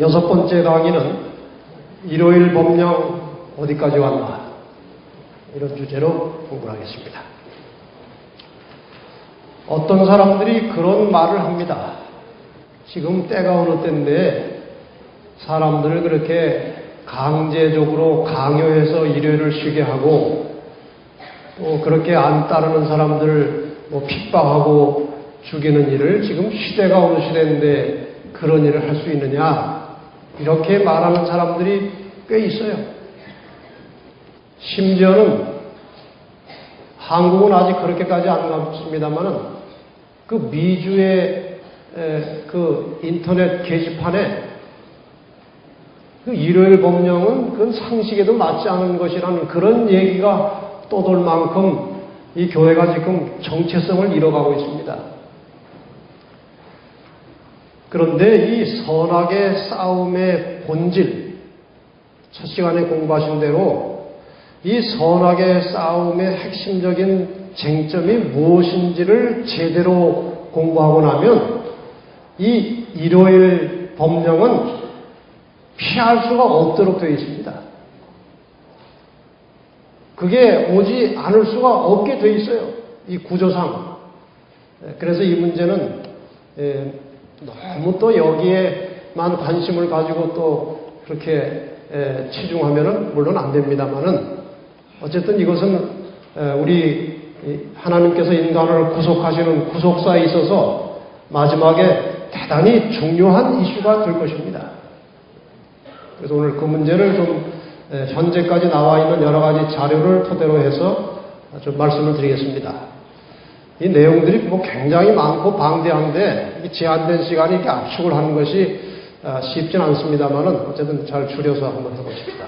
여섯 번째 강의는 일요일 법령 어디까지 왔나, 이런 주제로 공부를 하겠습니다. 어떤 사람들이 그런 말을 합니다. 지금 때가 어느 때인데 사람들을 그렇게 강제적으로 강요해서 일요일을 쉬게 하고, 또 그렇게 안 따르는 사람들을 핍박하고 죽이는 일을, 지금 시대가 어느 시대인데 그런 일을 할 수 있느냐, 이렇게 말하는 사람들이 꽤 있어요. 심지어는 한국은 아직 그렇게까지 안 갔습니다만은 그 미주의 그 인터넷 게시판에 그 일요일 법령은 그건 상식에도 맞지 않은 것이라는 그런 얘기가 떠돌 만큼 이 교회가 지금 정체성을 잃어가고 있습니다. 그런데 이 선악의 싸움의 본질, 첫 시간에 공부하신 대로 이 선악의 싸움의 핵심적인 쟁점이 무엇인지를 제대로 공부하고 나면 이 일요일 법령은 피할 수가 없도록 되어 있습니다. 그게 오지 않을 수가 없게 되어 있어요, 이 구조상. 그래서 이 문제는 너무 또 여기에만 관심을 가지고 또 그렇게 치중하면은 물론 안 됩니다만은, 어쨌든 이것은 우리 하나님께서 인간을 구속하시는 구속사에 있어서 마지막에 대단히 중요한 이슈가 될 것입니다. 그래서 오늘 그 문제를 좀 현재까지 나와 있는 여러 가지 자료를 토대로 해서 좀 말씀을 드리겠습니다. 이 내용들이 굉장히 많고 방대한데 제한된 시간에 이렇게 압축을 하는 것이 쉽진 않습니다만은 어쨌든 잘 줄여서 한번 해보십시다.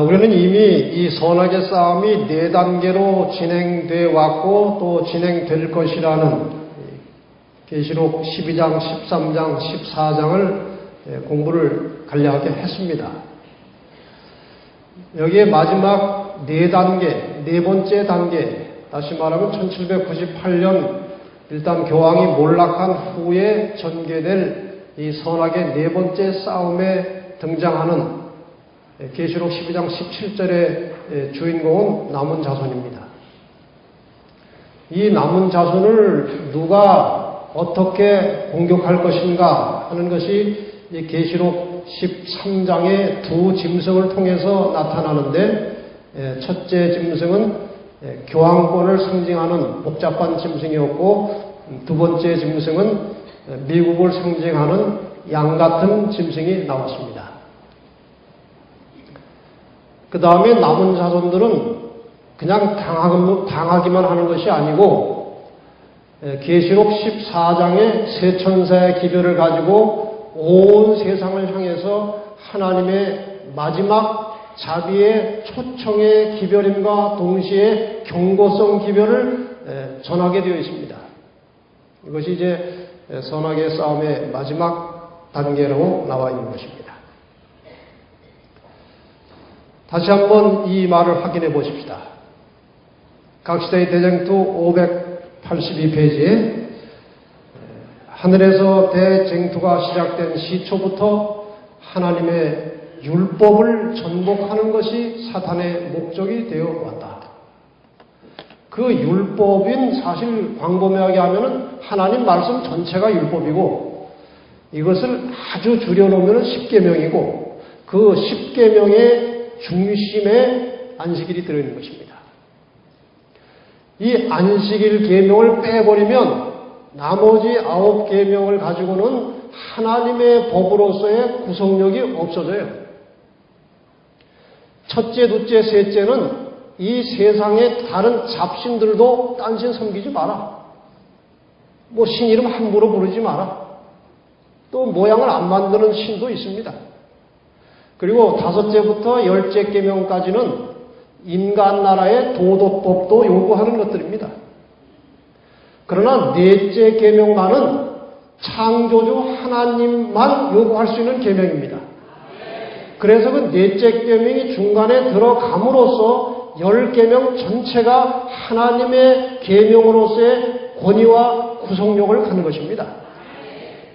우리는 이미 이 선악의 싸움이 4단계로 진행되어 왔고 또 진행될 것이라는 계시록 12장, 13장, 14장을 공부를 간략하게 했습니다. 여기에 마지막 4단계, 4번째 단계, 다시 말하면 1798년 일단 교황이 몰락한 후에 전개될 이 선악의 4번째 싸움에 등장하는 계시록 12장 17절의 주인공은 남은 자손입니다. 이 남은 자손을 누가 어떻게 공격할 것인가 하는 것이 이 계시록 13장의 두 짐승을 통해서 나타나는데, 첫째 짐승은 교황권을 상징하는 복잡한 짐승이었고, 두 번째 짐승은 미국을 상징하는 양 같은 짐승이 나왔습니다. 그 다음에 남은 자손들은 그냥 당하기만 하는 것이 아니고, 계시록 14장의 세 천사의 기별을 가지고 온 세상을 향해서 하나님의 마지막 자비의 초청의 기별임과 동시에 경고성 기별을 전하게 되어 있습니다. 이것이 이제 선악의 싸움의 마지막 단계로 나와 있는 것입니다. 다시 한번 이 말을 확인해 보십시다. 각시대의 대쟁투 582페이지에 하늘에서 대쟁투가 시작된 시초부터 하나님의 율법을 전복하는 것이 사탄의 목적이 되어 왔다. 그 율법인, 사실 광범위하게 하면은 하나님 말씀 전체가 율법이고, 이것을 아주 줄여놓으면 10계명이고, 그 10계명의 중심에 안식일이 들어있는 것입니다. 이 안식일 계명을 빼버리면 나머지 9계명을 가지고는 하나님의 법으로서의 구속력이 없어져요. 첫째, 둘째, 셋째는 이 세상의 다른 잡신들도 딴신 섬기지 마라. 신 이름 함부로 부르지 마라. 또 모양을 안 만드는 신도 있습니다. 그리고 5째부터 10째 계명까지는 인간 나라의 도덕법도 요구하는 것들입니다. 그러나 4째 계명만은 창조주 하나님만 요구할 수 있는 계명입니다. 그래서 그 4째 계명이 중간에 들어감으로써 10계명 전체가 하나님의 계명으로서의 권위와 구속력을 갖는 것입니다.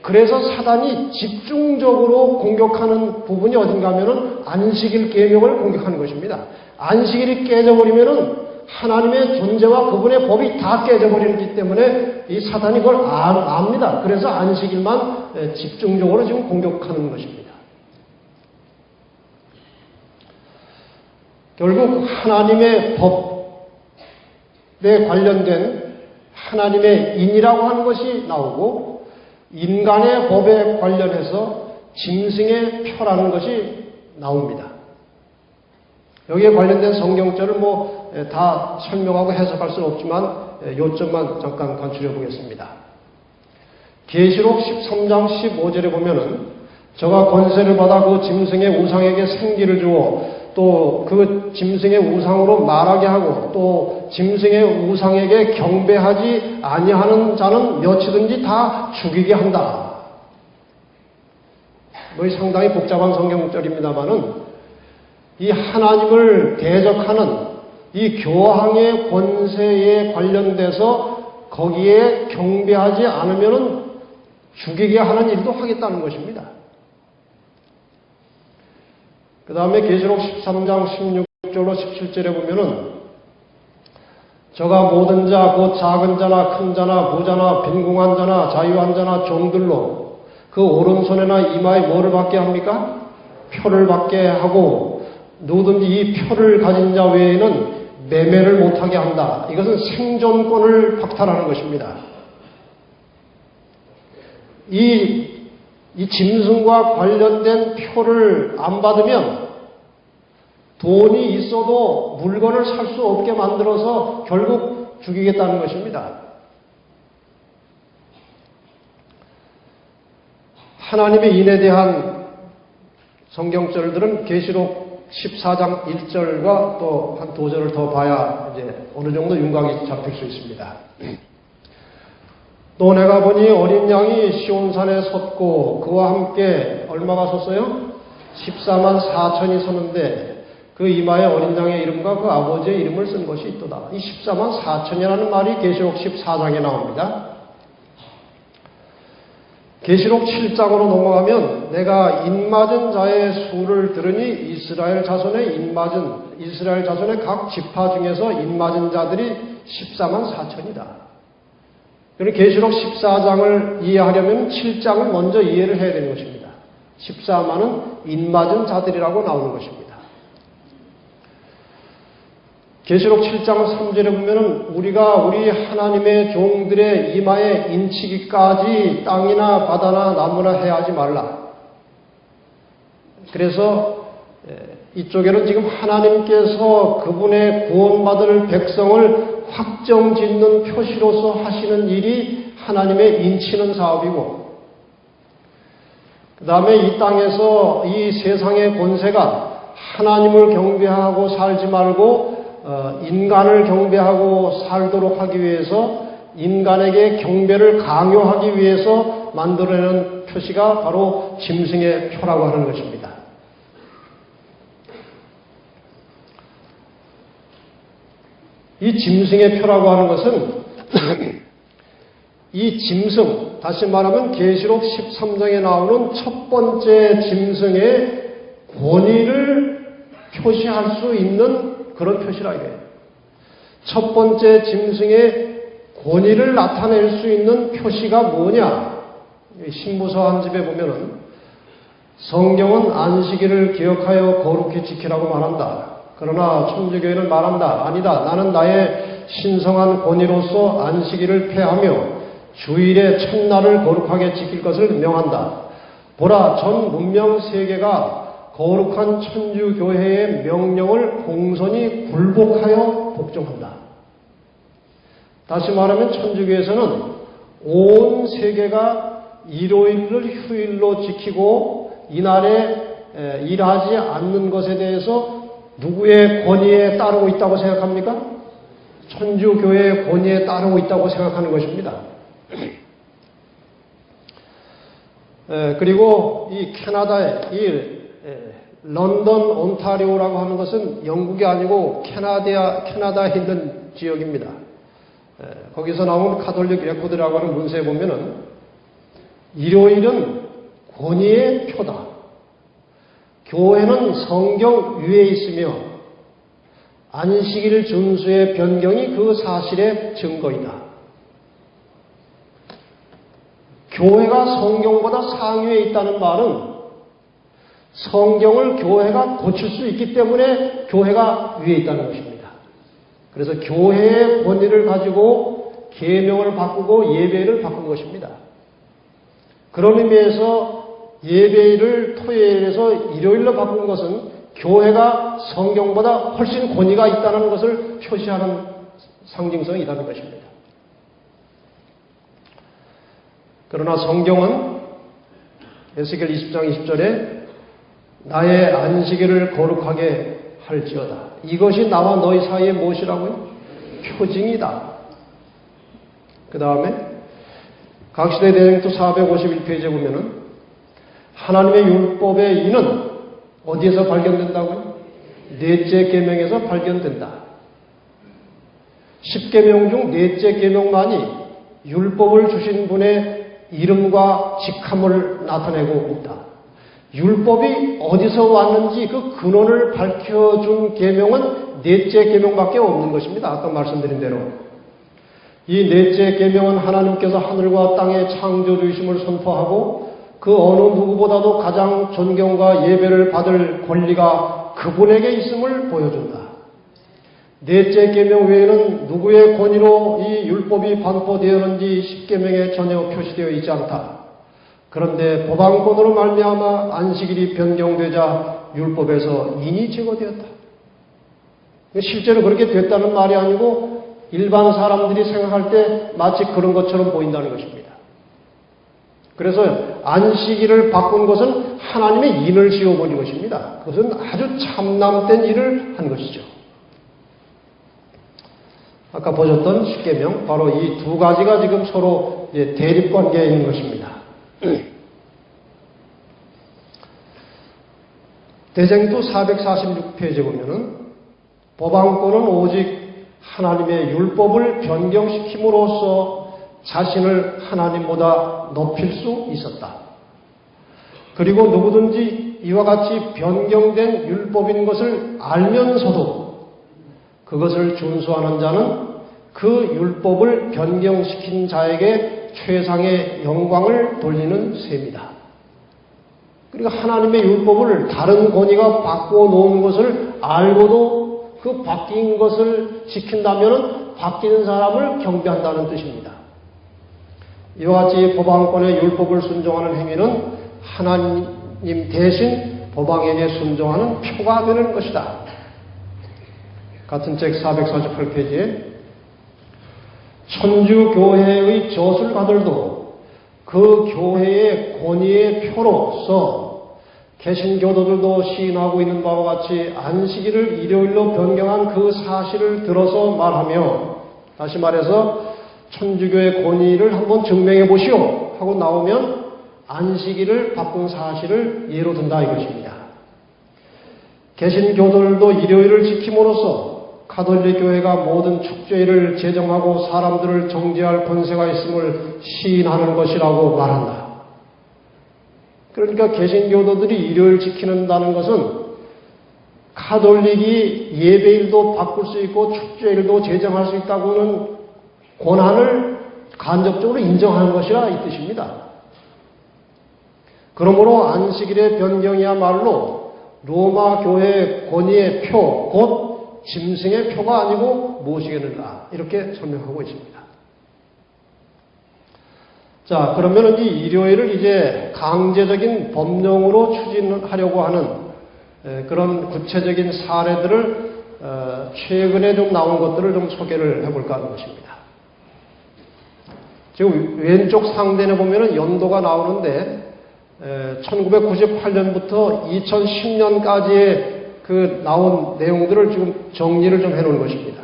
그래서 사단이 집중적으로 공격하는 부분이 어딘가 하면은 안식일 계명을 공격하는 것입니다. 안식일이 깨져버리면은 하나님의 존재와 그분의 법이 다 깨져버리기 때문에 이 사단이 그걸 압니다. 그래서 안식일만 집중적으로 지금 공격하는 것입니다. 결국 하나님의 법에 관련된 하나님의 인이라고 하는 것이 나오고 인간의 법에 관련해서 짐승의 표라는 것이 나옵니다. 여기에 관련된 성경절을 다 설명하고 해석할 수는 없지만 요점만 잠깐 간추려 보겠습니다. 계시록 13장 15절에 보면은 저가 권세를 받아 그 짐승의 우상에게 생기를 주어 또 그 짐승의 우상으로 말하게 하고 또 짐승의 우상에게 경배하지 아니하는 자는 몇이든지 다 죽이게 한다. 상당히 복잡한 성경절입니다만은 이 하나님을 대적하는 이 교황의 권세에 관련돼서 거기에 경배하지 않으면은 죽이게 하는 일도 하겠다는 것입니다. 그 다음에 계시록 13장 16절로 17절에 보면은 저가 모든 자, 곧 작은 자나 큰 자나 부자나 빈궁한 자나 자유한 자나 종들로 그 오른손에나 이마에 뭐를 받게 합니까? 표를 받게 하고 누구든지 이 표를 가진 자 외에는 매매를 못하게 한다. 이것은 생존권을 박탈하는 것입니다. 이 짐승과 관련된 표를 안 받으면 돈이 있어도 물건을 살 수 없게 만들어서 결국 죽이겠다는 것입니다. 하나님의 인에 대한 성경절들은 계시록 14장 1절과 또 한 2절을 더 봐야 이제 어느 정도 윤곽이 잡힐 수 있습니다. 또 내가 보니 어린 양이 시온산에 섰고 그와 함께 얼마가 섰어요? 14만 4천이 섰는데 그 이마에 어린 양의 이름과 그 아버지의 이름을 쓴 것이 있도다. 이 14만 4천이라는 말이 계시록 14장에 나옵니다. 계시록 7장으로 넘어가면 내가 인맞은 자의 수를 들으니 이스라엘 자손의 각 지파 중에서 인맞은 자들이 14만 4천이다. 그리고 계시록 14장을 이해하려면 7장을 먼저 이해를 해야 되는 것입니다. 14만은 인맞은 자들이라고 나오는 것입니다. 계시록 7장 3절에 보면은 우리가 우리 하나님의 종들의 이마에 인치기까지 땅이나 바다나 나무나 해하지 말라. 그래서 이쪽에는 지금 하나님께서 그분의 구원받을 백성을 확정짓는 표시로서 하시는 일이 하나님의 인치는 사업이고, 그 다음에 이 땅에서 이 세상의 권세가 하나님을 경배하고 살지 말고 인간을 경배하고 살도록 하기 위해서 인간에게 경배를 강요하기 위해서 만들어내는 표시가 바로 짐승의 표라고 하는 것입니다. 이 짐승의 표라고 하는 것은 이 짐승, 다시 말하면 계시록 13장에 나오는 첫 번째 짐승의 권위를 표시할 수 있는 그런 표시라 이거예요. 첫 번째 짐승의 권위를 나타낼 수 있는 표시가 뭐냐? 신부서 한 집에 보면은 성경은 안식일을 기억하여 거룩히 지키라고 말한다. 그러나 천주교회는 말한다. 아니다. 나는 나의 신성한 권위로서 안식일을 폐하며 주일의 첫날을 거룩하게 지킬 것을 명한다. 보라, 전 문명 세계가 거룩한 천주교회의 명령을 공손히 굴복하여 복종한다. 다시 말하면 천주교에서는 온 세계가 일요일을 휴일로 지키고 이날에 일하지 않는 것에 대해서 누구의 권위에 따르고 있다고 생각합니까? 천주교회의 권위에 따르고 있다고 생각하는 것입니다. 그리고 이 캐나다의 런던 온타리오라고 하는 것은 영국이 아니고 캐나다에 있는 지역입니다. 거기서 나온 카톨릭 레코드라고 하는 문서에 보면은 일요일은 권위의 표다. 교회는 성경 위에 있으며 안식일 준수의 변경이 그 사실의 증거이다. 교회가 성경보다 상위에 있다는 말은 성경을 교회가 고칠 수 있기 때문에 교회가 위에 있다는 것입니다. 그래서 교회의 권위를 가지고 계명을 바꾸고 예배를 바꾼 것입니다. 그런 의미에서 예배일을 토요일에서 일요일로 바꾼 것은 교회가 성경보다 훨씬 권위가 있다는 것을 표시하는 상징성이 있다는 것입니다. 그러나 성경은 에스겔 20장 20절에 나의 안식일을 거룩하게 할지어다. 이것이 나와 너희 사이에 무엇이라고요? 표징이다. 그 다음에 각시대 대행투 451페이지에 보면은 하나님의 율법의 인은 어디에서 발견된다고요? 넷째 계명에서 발견된다. 10계명 중 넷째 계명만이 율법을 주신 분의 이름과 직함을 나타내고 있다. 율법이 어디서 왔는지 그 근원을 밝혀준 계명은 넷째 계명밖에 없는 것입니다. 아까 말씀드린 대로. 이 넷째 계명은 하나님께서 하늘과 땅의 창조주이심을 선포하고 그 어느 누구보다도 가장 존경과 예배를 받을 권리가 그분에게 있음을 보여준다. 넷째 계명 외에는 누구의 권위로 이 율법이 반포되었는지 십계명에 전혀 표시되어 있지 않다. 그런데 법안권으로 말미암아 안식일이 변경되자 율법에서 인이 제거되었다. 실제로 그렇게 됐다는 말이 아니고 일반 사람들이 생각할 때 마치 그런 것처럼 보인다는 것입니다. 그래서 안식일을 바꾼 것은 하나님의 인을 지어버린 것입니다. 그것은 아주 참남된 일을 한 것이죠. 아까 보셨던 십계명, 바로 이 두 가지가 지금 서로 대립관계에 있는 것입니다. 대쟁투 446페이지에 보면은 법안권은 오직 하나님의 율법을 변경시킴으로써 자신을 하나님보다 높일 수 있었다. 그리고 누구든지 이와 같이 변경된 율법인 것을 알면서도 그것을 준수하는 자는 그 율법을 변경시킨 자에게 최상의 영광을 돌리는 셈이다. 그러니까 하나님의 율법을 다른 권위가 바꾸어 놓은 것을 알고도 그 바뀐 것을 지킨다면 바뀐 사람을 경배한다는 뜻입니다. 이와 같이 법안권의 율법을 순종하는 행위는 하나님 대신 법왕에게 순종하는 표가 되는 것이다. 같은 책 448페이지에 천주교회의 저술가들도 그 교회의 권위의 표로서 개신교도들도 시인하고 있는 바와 같이 안식일을 일요일로 변경한 그 사실을 들어서 말하며, 다시 말해서 천주교의 권위를 한번 증명해 보시오 하고 나오면 안식일을 바꾼 사실을 예로 든다 이것입니다. 개신교도들도 일요일을 지킴으로써 가톨릭 교회가 모든 축제일을 제정하고 사람들을 정죄할 권세가 있음을 시인하는 것이라고 말한다. 그러니까 개신교도들이 일요일 지키는다는 것은 가톨릭이 예배일도 바꿀 수 있고 축제일도 제정할 수 있다고는 권한을 간접적으로 인정하는 것이라 이 뜻입니다. 그러므로 안식일의 변경이야말로 로마 교회의 권위의 표, 곧 짐승의 표가 아니고 무엇이겠는가 이렇게 설명하고 있습니다. 자, 그러면 이 일요일을 이제 강제적인 법령으로 추진하려고 하는 그런 구체적인 사례들을 최근에 좀 나온 것들을 좀 소개를 해볼까 하는 것입니다. 지금 왼쪽 상단에 보면은 연도가 나오는데 1998년부터 2010년까지의 그 나온 내용들을 지금 정리를 좀 해놓은 것입니다.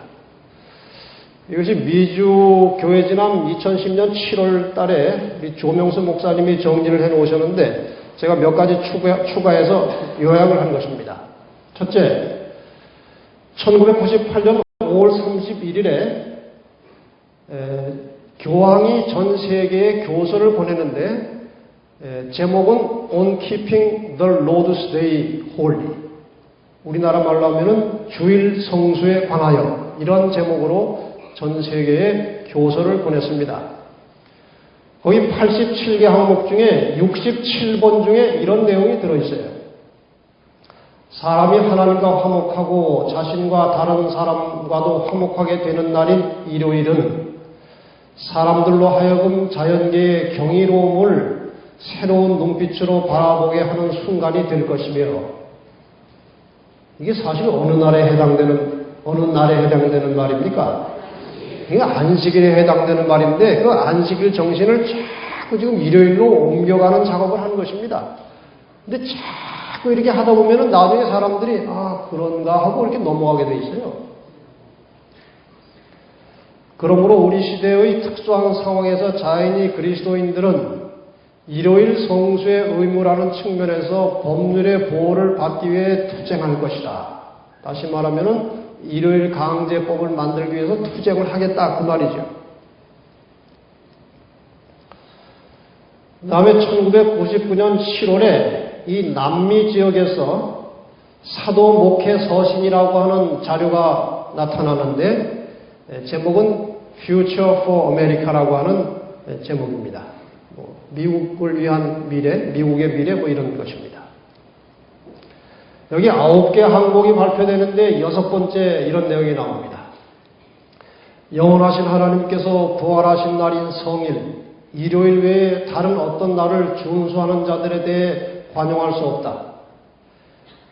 이것이 미주 교회지남 2010년 7월 달에 우리 조명수 목사님이 정리를 해놓으셨는데 제가 몇 가지 추가해서 요약을 한 것입니다. 첫째, 1998년 5월 31일에 교황이 전 세계에 교서를 보내는데 제목은 On Keeping the Lord's Day Holy. 우리나라 말로 하면은 주일 성수에 관하여, 이런 제목으로 전 세계에 교서를 보냈습니다. 거기 87개 항목 중에 67번 중에 이런 내용이 들어있어요. 사람이 하나님과 화목하고 자신과 다른 사람과도 화목하게 되는 날인 일요일은 사람들로 하여금 자연계의 경이로움을 새로운 눈빛으로 바라보게 하는 순간이 될 것이며, 이게 사실 어느 날에 해당되는 말입니까? 이게 안식일에 해당되는 말인데, 그 안식일 정신을 자꾸 지금 일요일로 옮겨가는 작업을 하는 것입니다. 근데 자꾸 이렇게 하다 보면은 나중에 사람들이 그런가 하고 이렇게 넘어가게 돼 있어요. 그러므로 우리 시대의 특수한 상황에서 자연히 그리스도인들은 일요일 성수의 의무라는 측면에서 법률의 보호를 받기 위해 투쟁할 것이다. 다시 말하면은 일요일 강제법을 만들기 위해서 투쟁을 하겠다, 그 말이죠. 그 다음에 1999년 7월에 이 남미 지역에서 사도 목회 서신이라고 하는 자료가 나타나는데, 제목은 Future for America라고 하는 제목입니다. 미국을 위한 미래, 미국의 미래, 이런 것입니다. 여기 9개 항목이 발표되는데 6번째 이런 내용이 나옵니다. 영원하신 하나님께서 부활하신 날인 성일, 일요일 외에 다른 어떤 날을 준수하는 자들에 대해 관용할 수 없다.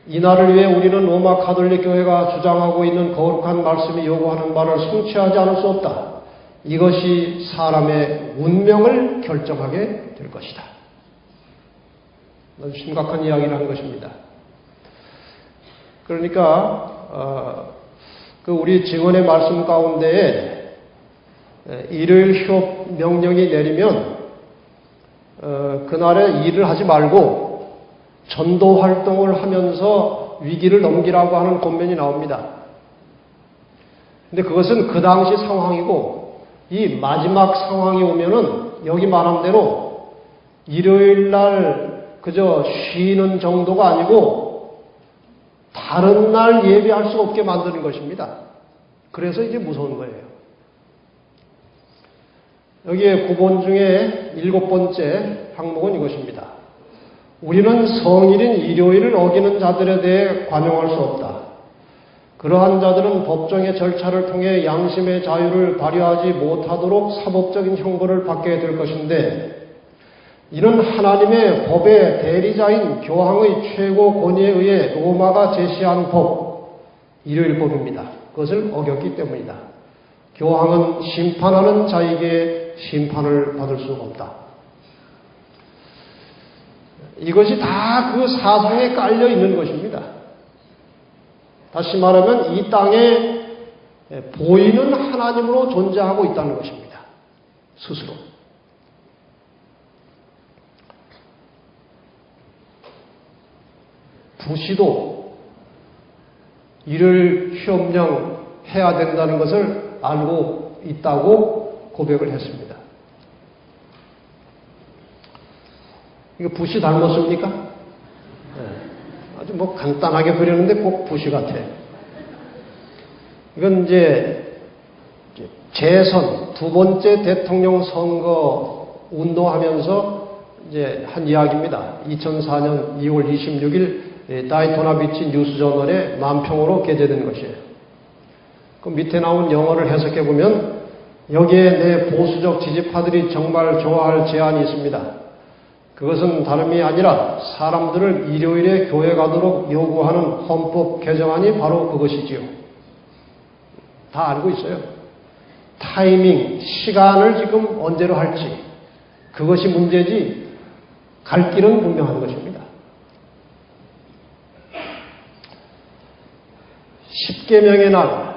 이 날을 위해 우리는 로마 가톨릭 교회가 주장하고 있는 거룩한 말씀이 요구하는 바를 성취하지 않을 수 없다. 이것이 사람의 운명을 결정하게 될 것이다. 아주 심각한 이야기를 하는 것입니다. 그러니까 우리 증언의 말씀 가운데에 일요일 휴업 명령이 내리면 그날에 일을 하지 말고 전도 활동을 하면서 위기를 넘기라고 하는 권면이 나옵니다. 근데 그것은 그 당시 상황이고, 이 마지막 상황이 오면은 여기 말한 대로 일요일 날 그저 쉬는 정도가 아니고 다른 날 예배할 수 없게 만드는 것입니다. 그래서 이게 무서운 거예요. 여기에 9번 중에 7번째 항목은 이것입니다. 우리는 성일인 일요일을 어기는 자들에 대해 관용할 수 없다. 그러한 자들은 법정의 절차를 통해 양심의 자유를 발휘하지 못하도록 사법적인 형벌을 받게 될 것인데, 이는 하나님의 법의 대리자인 교황의 최고 권위에 의해 로마가 제시한 법, 일요일법입니다. 그것을 어겼기 때문이다. 교황은 심판하는 자에게 심판을 받을 수가 없다. 이것이 다 그 사상에 깔려 있는 것입니다. 다시 말하면 이 땅에 보이는 하나님으로 존재하고 있다는 것입니다. 스스로. 부시도 일요일 휴업령 해야 된다는 것을 알고 있다고 고백을 했습니다. 이거 부시 닮았습니까? 네. 아주 간단하게 그렸는데 꼭 부시 같아. 이건 이제 재선, 두 번째 대통령 선거 운동하면서 이제 한 이야기입니다. 2004년 2월 26일 다이토나 비치 뉴스저널에 만평으로 게재된 것이에요. 그 밑에 나온 영어를 해석해 보면 여기에 내 보수적 지지파들이 정말 좋아할 제안이 있습니다. 그것은 다름이 아니라 사람들을 일요일에 교회 가도록 요구하는 헌법 개정안이 바로 그것이지요. 다 알고 있어요. 타이밍, 시간을 지금 언제로 할지, 그것이 문제지 갈 길은 분명한 것입니다. 10계명의 날,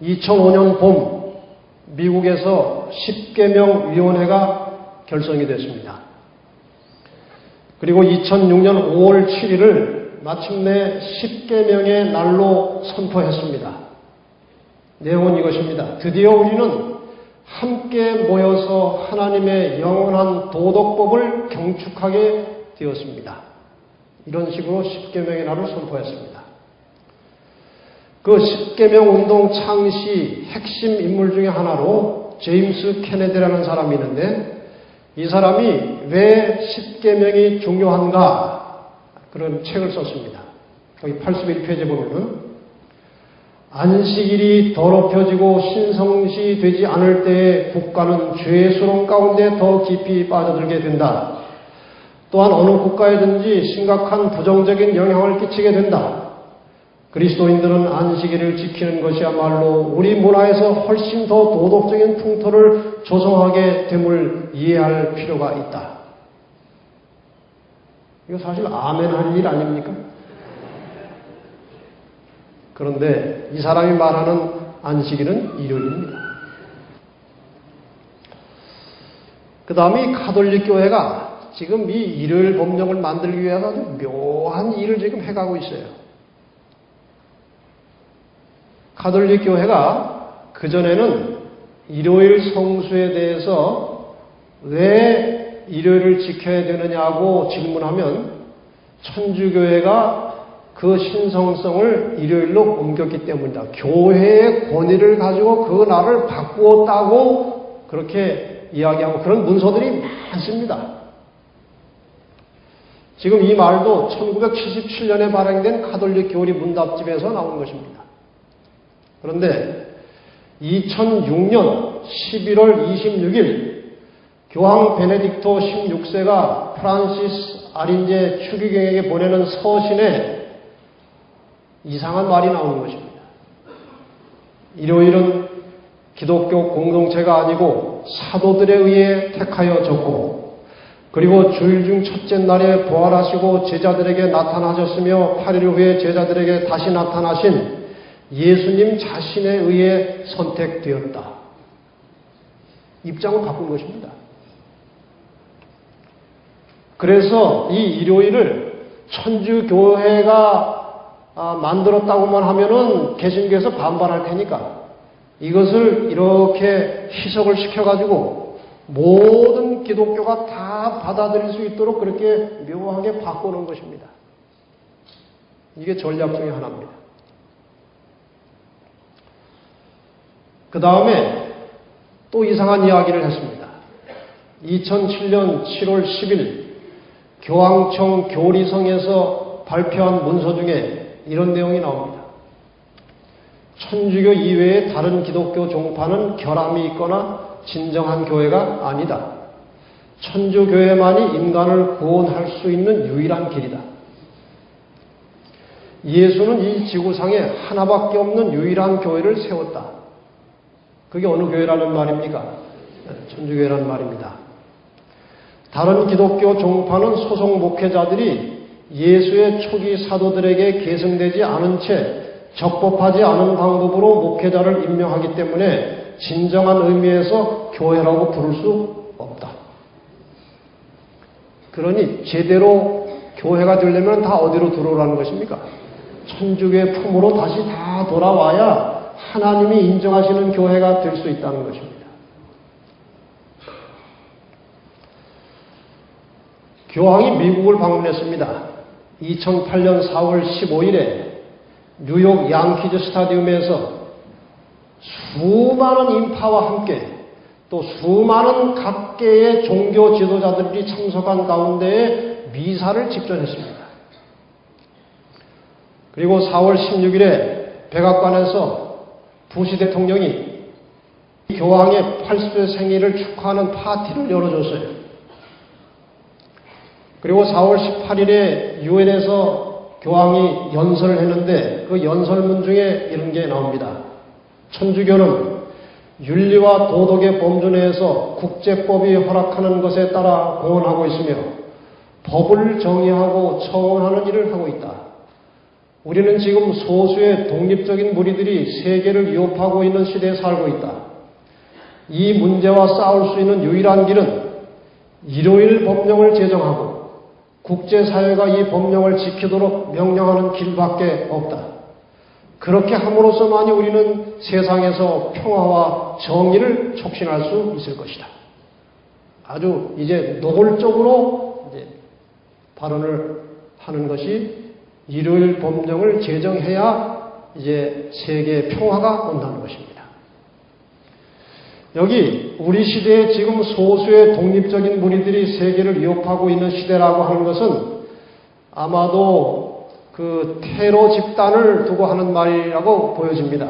2005년 봄 미국에서 10계명 위원회가 결성이 됐습니다. 그리고 2006년 5월 7일을 마침내 10계명의 날로 선포했습니다. 내용은 이것입니다. 드디어 우리는 함께 모여서 하나님의 영원한 도덕법을 경축하게 되었습니다. 이런 식으로 십계명의 날을 선포했습니다. 그 십계명 운동 창시 핵심 인물 중에 하나로 제임스 케네디라는 사람이 있는데, 이 사람이 왜 십계명이 중요한가 그런 책을 썼습니다. 거기 81페이지에 보면은 안식일이 더럽혀지고 신성시 되지 않을 때에 국가는 죄의 수렁 가운데 더 깊이 빠져들게 된다. 또한 어느 국가에든지 심각한 부정적인 영향을 끼치게 된다. 그리스도인들은 안식일을 지키는 것이야말로 우리 문화에서 훨씬 더 도덕적인 풍토를 조성하게 됨을 이해할 필요가 있다. 이거 사실 아멘 할 일 아닙니까? 그런데 이 사람이 말하는 안식일은 일요일입니다. 그 다음에 이 가톨릭 교회가 지금 이 일요일 법령을 만들기 위해서 아주 묘한 일을 지금 해가고 있어요. 가톨릭 교회가 그전에는 일요일 성수에 대해서 왜 일요일을 지켜야 되느냐고 질문하면 천주교회가 그 신성성을 일요일로 옮겼기 때문이다. 교회의 권위를 가지고 그 날을 바꾸었다고 그렇게 이야기하고 그런 문서들이 많습니다. 지금 이 말도 1977년에 발행된 가톨릭 교리 문답집에서 나온 것입니다. 그런데 2006년 11월 26일 교황 베네딕토 16세가 프란시스 아린제 추기경에게 보내는 서신에 이상한 말이 나오는 것입니다. 일요일은 기독교 공동체가 아니고 사도들에 의해 택하여졌고, 그리고 주일 중 첫째 날에 부활하시고 제자들에게 나타나셨으며 8일 후에 제자들에게 다시 나타나신 예수님 자신에 의해 선택되었다. 입장을 바꾼 것입니다. 그래서 이 일요일을 천주교회가 만들었다고만 하면은 개신교에서 반발할 테니까 이것을 이렇게 희석을 시켜가지고 모든 기독교가 다 받아들일 수 있도록 그렇게 묘하게 바꾸는 것입니다. 이게 전략 중에 하나입니다. 그 다음에 또 이상한 이야기를 했습니다. 2007년 7월 10일 교황청 교리성에서 발표한 문서 중에 이런 내용이 나옵니다. 천주교 이외의 다른 기독교 종파는 결함이 있거나 진정한 교회가 아니다. 천주교회만이 인간을 구원할 수 있는 유일한 길이다. 예수는 이 지구상에 하나밖에 없는 유일한 교회를 세웠다. 그게 어느 교회라는 말입니까? 천주교회라는 말입니다. 다른 기독교 종파는 소속 목회자들이 예수의 초기 사도들에게 계승되지 않은 채 적법하지 않은 방법으로 목회자를 임명하기 때문에 진정한 의미에서 교회라고 부를 수 없다. 그러니 제대로 교회가 되려면 다 어디로 들어오라는 것입니까? 천주교의 품으로 다시 다 돌아와야 하나님이 인정하시는 교회가 될 수 있다는 것입니다. 교황이 미국을 방문했습니다. 2008년 4월 15일에 뉴욕 양키즈 스타디움에서 수많은 인파와 함께 또 수많은 각계의 종교 지도자들이 참석한 가운데에 미사를 집전했습니다. 그리고 4월 16일에 백악관에서 부시 대통령이 교황의 80세 생일을 축하하는 파티를 열어줬어요. 그리고 4월 18일에 유엔에서 교황이 연설을 했는데 그 연설문 중에 이런 게 나옵니다. 천주교는 윤리와 도덕의 범주 내에서 국제법이 허락하는 것에 따라 공헌하고 있으며 법을 정의하고 청원하는 일을 하고 있다. 우리는 지금 소수의 독립적인 무리들이 세계를 위협하고 있는 시대에 살고 있다. 이 문제와 싸울 수 있는 유일한 길은 일요일 법령을 제정하고 국제사회가 이 법령을 지키도록 명령하는 길밖에 없다. 그렇게 함으로써만이 우리는 세상에서 평화와 정의를 촉진할 수 있을 것이다. 아주 이제 노골적으로 이제 발언을 하는 것이 일요일 법령을 제정해야 이제 세계 평화가 온다는 것입니다. 여기 우리 시대에 지금 소수의 독립적인 무리들이 세계를 위협하고 있는 시대라고 하는 것은 아마도 그 테러 집단을 두고 하는 말이라고 보여집니다.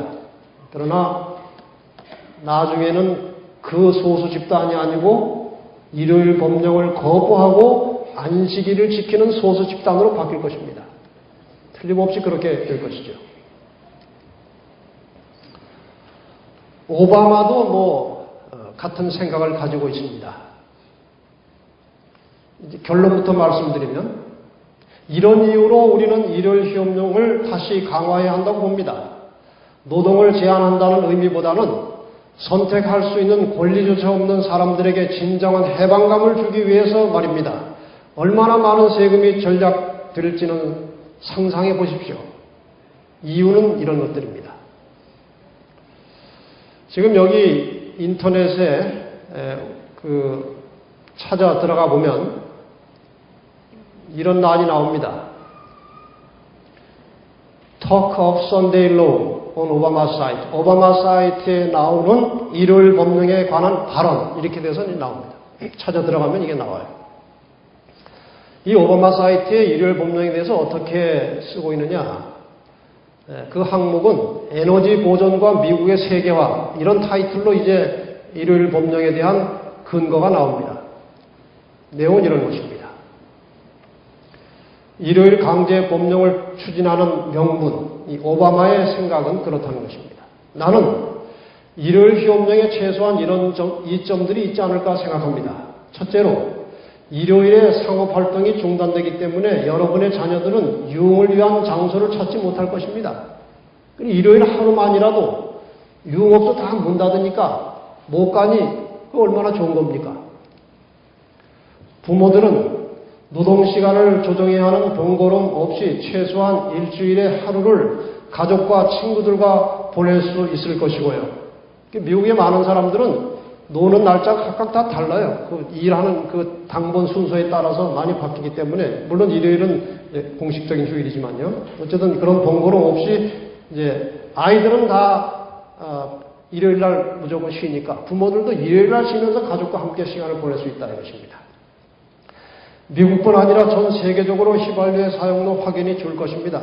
그러나 나중에는 그 소수 집단이 아니고 일요일 법령을 거부하고 안식일을 지키는 소수 집단으로 바뀔 것입니다. 틀림없이 그렇게 될 것이죠. 오바마도 같은 생각을 가지고 있습니다. 이제 결론부터 말씀드리면 이런 이유로 우리는 일요일 휴업령을 다시 강화해야 한다고 봅니다. 노동을 제한한다는 의미보다는 선택할 수 있는 권리조차 없는 사람들에게 진정한 해방감을 주기 위해서 말입니다. 얼마나 많은 세금이 절약될지는 상상해 보십시오. 이유는 이런 것들입니다. 지금 여기 인터넷에 찾아 들어가 보면 이런 란이 나옵니다. Talk of Sunday Law on Obama Site. 오바마 사이트에 나오는 일요일 법령에 관한 발언 이렇게 돼서 나옵니다. 찾아 들어가면 이게 나와요. 이 오바마 사이트의 일요일 법령에 대해서 어떻게 쓰고 있느냐? 그 항목은 에너지 보존과 미국의 세계화 이런 타이틀로 이제 일요일 법령에 대한 근거가 나옵니다. 내용은 이런 것입니다. 일요일 강제 법령을 추진하는 명분, 이 오바마의 생각은 그렇다는 것입니다. 나는 일요일 휴업령에 최소한 이런 이점들이 있지 않을까 생각합니다. 첫째로 일요일에 상업활동이 중단되기 때문에 여러분의 자녀들은 유흥을 위한 장소를 찾지 못할 것입니다. 일요일 하루만이라도 유흥업소 다 문 닫으니까 못 가니 그 얼마나 좋은 겁니까? 부모들은 노동시간을 조정해야 하는 번거로움 없이 최소한 일주일에 하루를 가족과 친구들과 보낼 수 있을 것이고요. 미국의 많은 사람들은 노는 날짜가 각각 다 달라요. 그 일하는 그 당번 순서에 따라서 많이 바뀌기 때문에, 물론 일요일은 공식적인 휴일이지만요. 어쨌든 그런 번거로움 없이 이제 아이들은 다 일요일 날 무조건 쉬니까 부모들도 일요일 날 쉬면서 가족과 함께 시간을 보낼 수 있다는 것입니다. 미국뿐 아니라 전 세계적으로 휘발유의 사용료 확연히 줄 것입니다.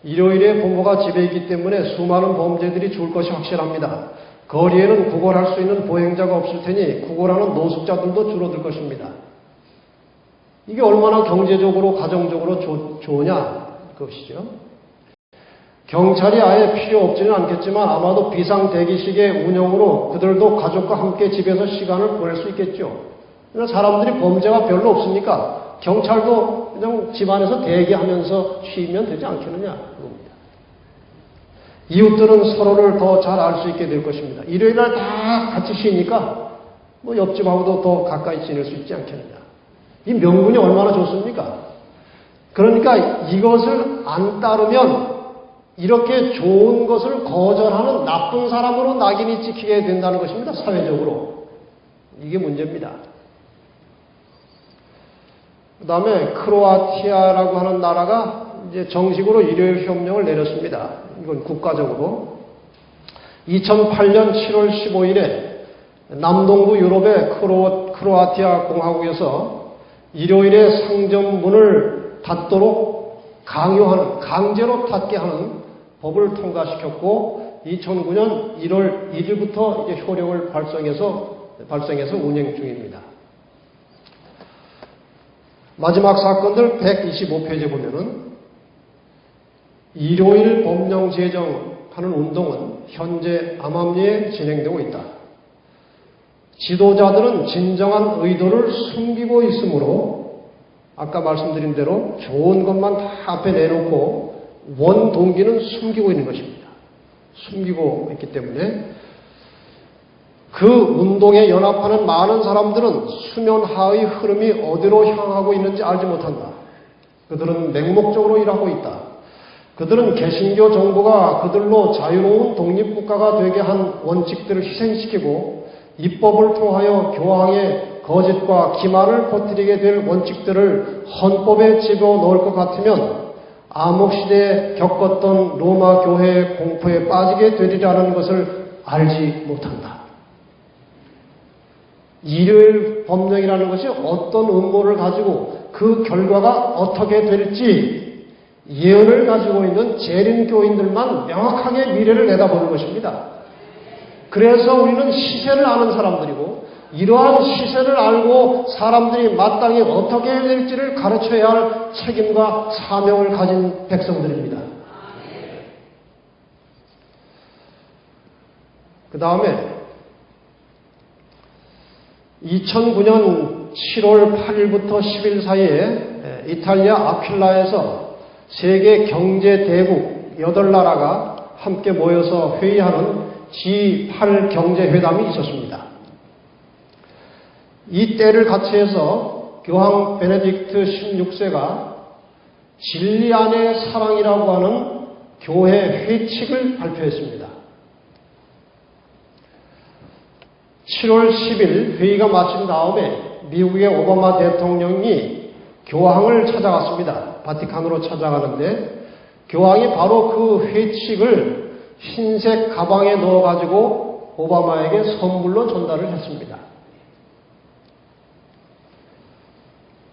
일요일에 부모가 집에 있기 때문에 수많은 범죄들이 줄 것이 확실합니다. 거리에는 구걸할 수 있는 보행자가 없을 테니 구걸하는 노숙자들도 줄어들 것입니다. 이게 얼마나 경제적으로 가정적으로 좋으냐 그것이죠. 경찰이 아예 필요 없지는 않겠지만 아마도 비상대기식의 운영으로 그들도 가족과 함께 집에서 시간을 보낼 수 있겠죠. 그러나 사람들이 범죄가 별로 없으니까 경찰도 그냥 집안에서 대기하면서 쉬면 되지 않겠느냐 그겁니다. 이웃들은 서로를 더 잘 알 수 있게 될 것입니다. 일요일날 다 같이 쉬니까 옆집하고도 더 가까이 지낼 수 있지 않겠느냐. 이 명분이 얼마나 좋습니까? 그러니까 이것을 안 따르면 이렇게 좋은 것을 거절하는 나쁜 사람으로 낙인이 찍히게 된다는 것입니다. 사회적으로. 이게 문제입니다. 그 다음에 크로아티아라고 하는 나라가 이제 정식으로 일요일 휴업령을 내렸습니다. 이건 국가적으로. 2008년 7월 15일에 남동부 유럽의 크로아티아 공화국에서 일요일에 상점문을 닫도록 강제로 닫게 하는 법을 통과시켰고 2009년 1월 1일부터 이제 효력을 발생해서 운행 중입니다. 마지막 사건들 125페이지에 보면은 일요일 법령 제정하는 운동은 현재 암암리에 진행되고 있다. 지도자들은 진정한 의도를 숨기고 있으므로 아까 말씀드린 대로 좋은 것만 다 앞에 내놓고 원 동기는 숨기고 있는 것입니다. 숨기고 있기 때문에 그 운동에 연합하는 많은 사람들은 수면 하의 흐름이 어디로 향하고 있는지 알지 못한다. 그들은 맹목적으로 일하고 있다. 그들은 개신교 정부가 그들로 자유로운 독립국가가 되게 한 원칙들을 희생시키고 입법을 통하여 교황의 거짓과 기만을 퍼뜨리게 될 원칙들을 헌법에 집어넣을 것 같으면 암흑시대에 겪었던 로마 교회의 공포에 빠지게 되리라는 것을 알지 못한다. 일요일 법령이라는 것이 어떤 음모를 가지고 그 결과가 어떻게 될지 예언을 가지고 있는 재림교인들만 명확하게 미래를 내다보는 것입니다. 그래서 우리는 시세를 아는 사람들이고 이러한 시세를 알고 사람들이 마땅히 어떻게 해야 될지를 가르쳐야 할 책임과 사명을 가진 백성들입니다. 그 다음에 2009년 7월 8일부터 10일 사이에 이탈리아 아퀴라에서 세계 경제 대국 8나라가 함께 모여서 회의하는 G8 경제회담이 있었습니다. 이 때를 같이해서 교황 베네딕트 16세가 진리 안의 사랑이라고 하는 교회 회칙을 발표했습니다. 7월 10일 회의가 마친 다음에 미국의 오바마 대통령이 교황을 찾아갔습니다. 바티칸으로 찾아가는데 교황이 바로 그 회칙을 흰색 가방에 넣어가지고 오바마에게 선물로 전달을 했습니다.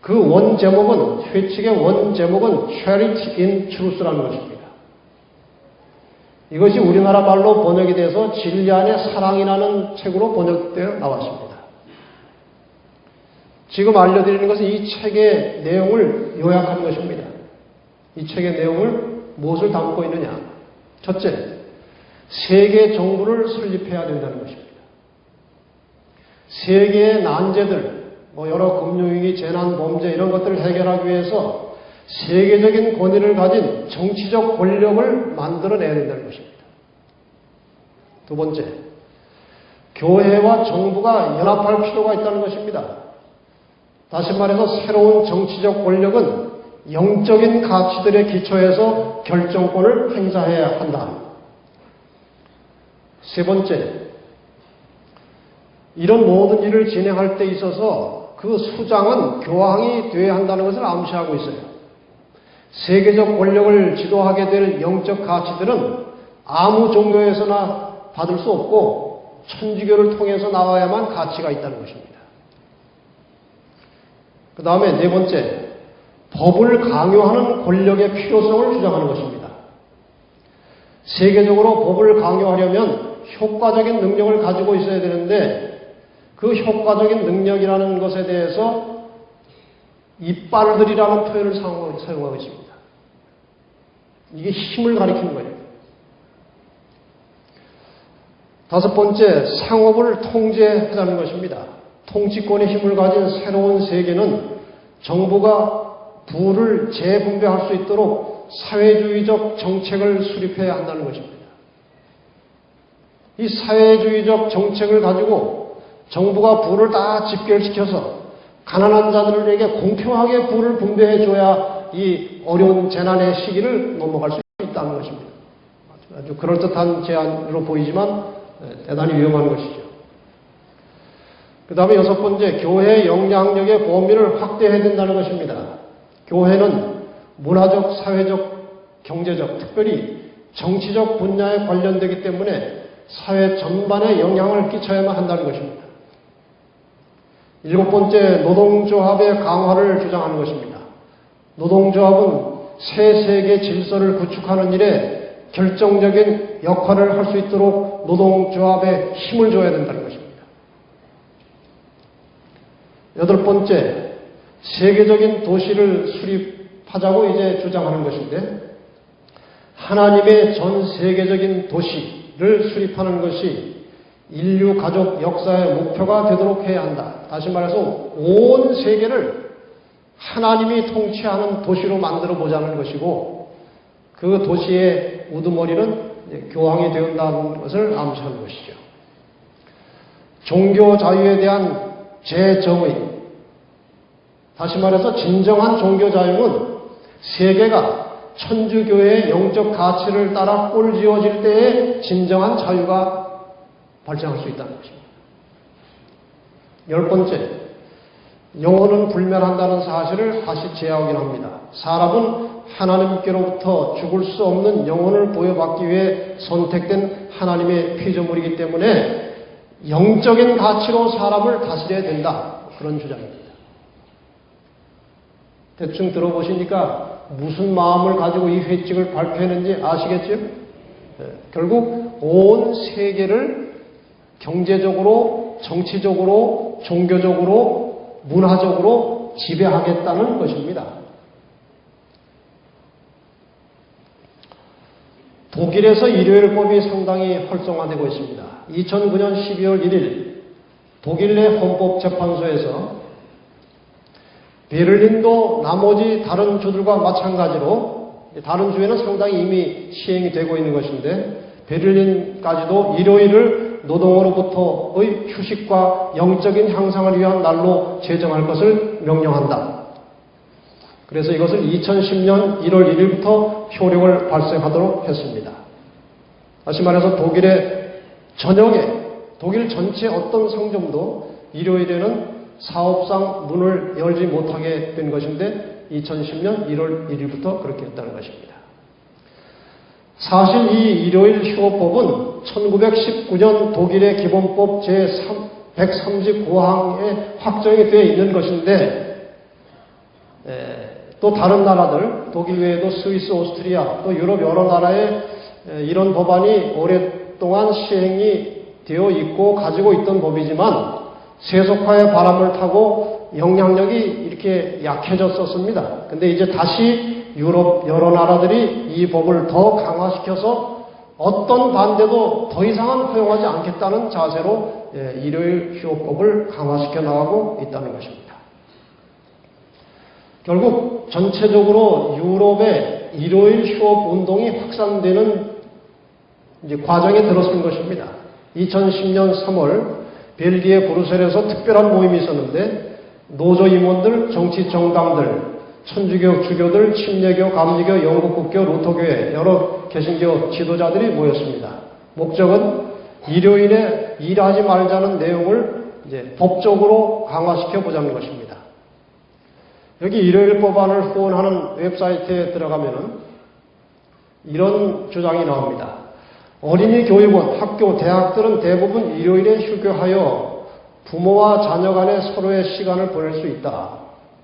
그 원 제목은, 회칙의 원 제목은 Charity in Truth라는 것입니다. 이것이 우리나라 말로 번역이 돼서 진리 안의 사랑이라는 책으로 번역되어 나왔습니다. 지금 알려드리는 것은 이 책의 내용을 요약한 것입니다. 이 책의 내용을 무엇을 담고 있느냐? 첫째, 세계 정부를 설립해야 된다는 것입니다. 세계의 난제들, 여러 금융위기, 재난, 범죄 이런 것들을 해결하기 위해서 세계적인 권위를 가진 정치적 권력을 만들어내야 된다는 것입니다. 두 번째, 교회와 정부가 연합할 필요가 있다는 것입니다. 다시 말해서 새로운 정치적 권력은 영적인 가치들의 기초에서 결정권을 행사해야 한다. 세 번째, 이런 모든 일을 진행할 때 있어서 그 수장은 교황이 되어야 한다는 것을 암시하고 있어요. 세계적 권력을 지도하게 될 영적 가치들은 아무 종교에서나 받을 수 없고 천주교를 통해서 나와야만 가치가 있다는 것입니다. 그 다음에 네 번째, 법을 강요하는 권력의 필요성을 주장하는 것입니다. 세계적으로 법을 강요하려면 효과적인 능력을 가지고 있어야 되는데 그 효과적인 능력이라는 것에 대해서 이빨들이라는 표현을 사용하고 있습니다. 이게 힘을 가리키는 거예요. 다섯 번째, 상업을 통제하자는 것입니다. 통치권의 힘을 가진 새로운 세계는 정부가 부를 재분배할 수 있도록 사회주의적 정책을 수립해야 한다는 것입니다. 이 사회주의적 정책을 가지고 정부가 부를 다 집결시켜서 가난한 자들에게 공평하게 부를 분배해줘야 이 어려운 재난의 시기를 넘어갈 수 있다는 것입니다. 아주 그럴듯한 제안으로 보이지만 대단히 위험한 것이죠. 그 다음에 여섯 번째, 교회의 영향력의 범위를 확대해야 된다는 것입니다. 교회는 문화적, 사회적, 경제적, 특별히 정치적 분야에 관련되기 때문에 사회 전반에 영향을 끼쳐야만 한다는 것입니다. 일곱 번째, 노동조합의 강화를 주장하는 것입니다. 노동조합은 새 세계 질서를 구축하는 일에 결정적인 역할을 할 수 있도록 노동조합에 힘을 줘야 된다는 것입니다. 여덟 번째, 세계적인 도시를 수립하자고 이제 주장하는 것인데 하나님의 전 세계적인 도시를 수립하는 것이 인류 가족 역사의 목표가 되도록 해야 한다. 다시 말해서 온 세계를 하나님이 통치하는 도시로 만들어 보자는 것이고 그 도시의 우두머리는 교황이 되었다는 것을 암시하는 것이죠. 종교 자유에 대한 재정의, 다시 말해서 진정한 종교 자유는 세계가 천주교의 영적 가치를 따라 꼴지어질 때에 진정한 자유가 발생할 수 있다는 것입니다. 10번째, 영혼은 불멸한다는 사실을 다시 재확인합니다. 사람은 하나님께로부터 죽을 수 없는 영혼을 부여받기 위해 선택된 하나님의 피조물이기 때문에 영적인 가치로 사람을 다스려야 된다. 그런 주장입니다. 대충 들어보시니까 무슨 마음을 가지고 이 회칙을 발표했는지 아시겠죠? 결국 온 세계를 경제적으로, 정치적으로, 종교적으로, 문화적으로 지배하겠다는 것입니다. 독일에서 일요일법이 상당히 활성화되고 있습니다. 2009년 12월 1일 독일 내 헌법재판소에서 베를린도 나머지 다른 주들과 마찬가지로 다른 주에는 상당히 이미 시행이 되고 있는 것인데 베를린까지도 일요일을 노동으로부터의 휴식과 영적인 향상을 위한 날로 제정할 것을 명령한다. 그래서 이것을 2010년 1월 1일부터 효력을 발생하도록 했습니다. 다시 말해서 독일의 전역에 독일 전체 어떤 상점도 일요일에는 사업상 문을 열지 못하게 된 것인데 2010년 1월 1일부터 그렇게 했다는 것입니다. 사실 이 일요일 휴업법은 1919년 독일의 기본법 제139항에 확정이 되어 있는 것인데 또 다른 나라들, 독일 외에도 스위스, 오스트리아, 또 유럽 여러 나라에 이런 법안이 오랫동안 시행이 되어 있고 가지고 있던 법이지만 세속화의 바람을 타고 영향력이 이렇게 약해졌었습니다. 근데 이제 다시 유럽 여러 나라들이 이 법을 더 강화시켜서 어떤 반대도 더 이상은 허용하지 않겠다는 자세로 일요일 휴업법을 강화시켜 나가고 있다는 것입니다. 결국 전체적으로 유럽의 일요일 휴업 운동이 확산되는 이제 과정에 들어선 것입니다. 2010년 3월 벨기에 브뤼셀에서 특별한 모임이 있었는데 노조 임원들, 정치 정당들, 천주교 주교들, 침례교, 감리교, 영국국교, 루터교회 여러 개신교 지도자들이 모였습니다. 목적은 일요일에 일하지 말자는 내용을 이제 법적으로 강화시켜 보자는 것입니다. 여기 일요일 법안을 후원하는 웹사이트에 들어가면은 이런 주장이 나옵니다. 어린이 교육원, 학교, 대학들은 대부분 일요일에 휴교하여 부모와 자녀 간에 서로의 시간을 보낼 수 있다.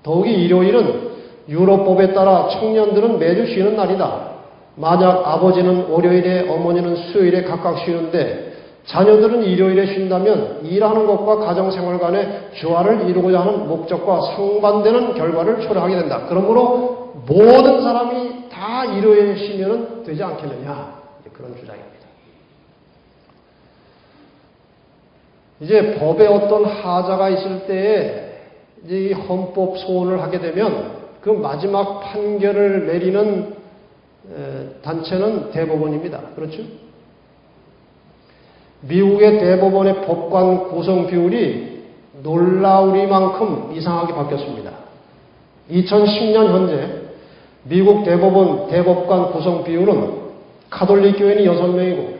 더욱이 일요일은 유럽법에 따라 청년들은 매주 쉬는 날이다. 만약 아버지는 월요일에 어머니는 수요일에 각각 쉬는데 자녀들은 일요일에 쉰다면 일하는 것과 가정생활 간의 조화를 이루고자 하는 목적과 상반되는 결과를 초래하게 된다. 그러므로 모든 사람이 다 일요일에 쉬면 되지 않겠느냐. 그런 주장입니다. 이제 법에 어떤 하자가 있을 때에 이 헌법 소원을 하게 되면 그 마지막 판결을 내리는 단체는 대법원입니다. 그렇죠? 미국의 대법원의 법관 구성 비율이 놀라우리만큼 이상하게 바뀌었습니다. 2010년 현재 미국 대법원 대법관 구성 비율은 가톨릭 교인이 6명이고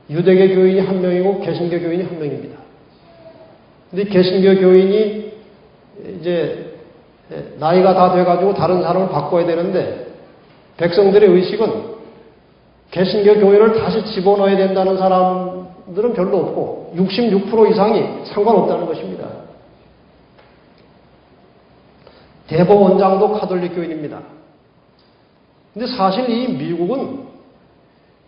유대교 교인이 1명이고 개신교 교인이 1명입니다. 근데 개신교 교인이 이제 나이가 다 돼가지고 다른 사람을 바꿔야 되는데 백성들의 의식은 개신교 교인을 다시 집어넣어야 된다는 사람들은 별로 없고 66% 이상이 상관없다는 것입니다. 대법원장도 가톨릭 교인입니다. 근데 사실 이 미국은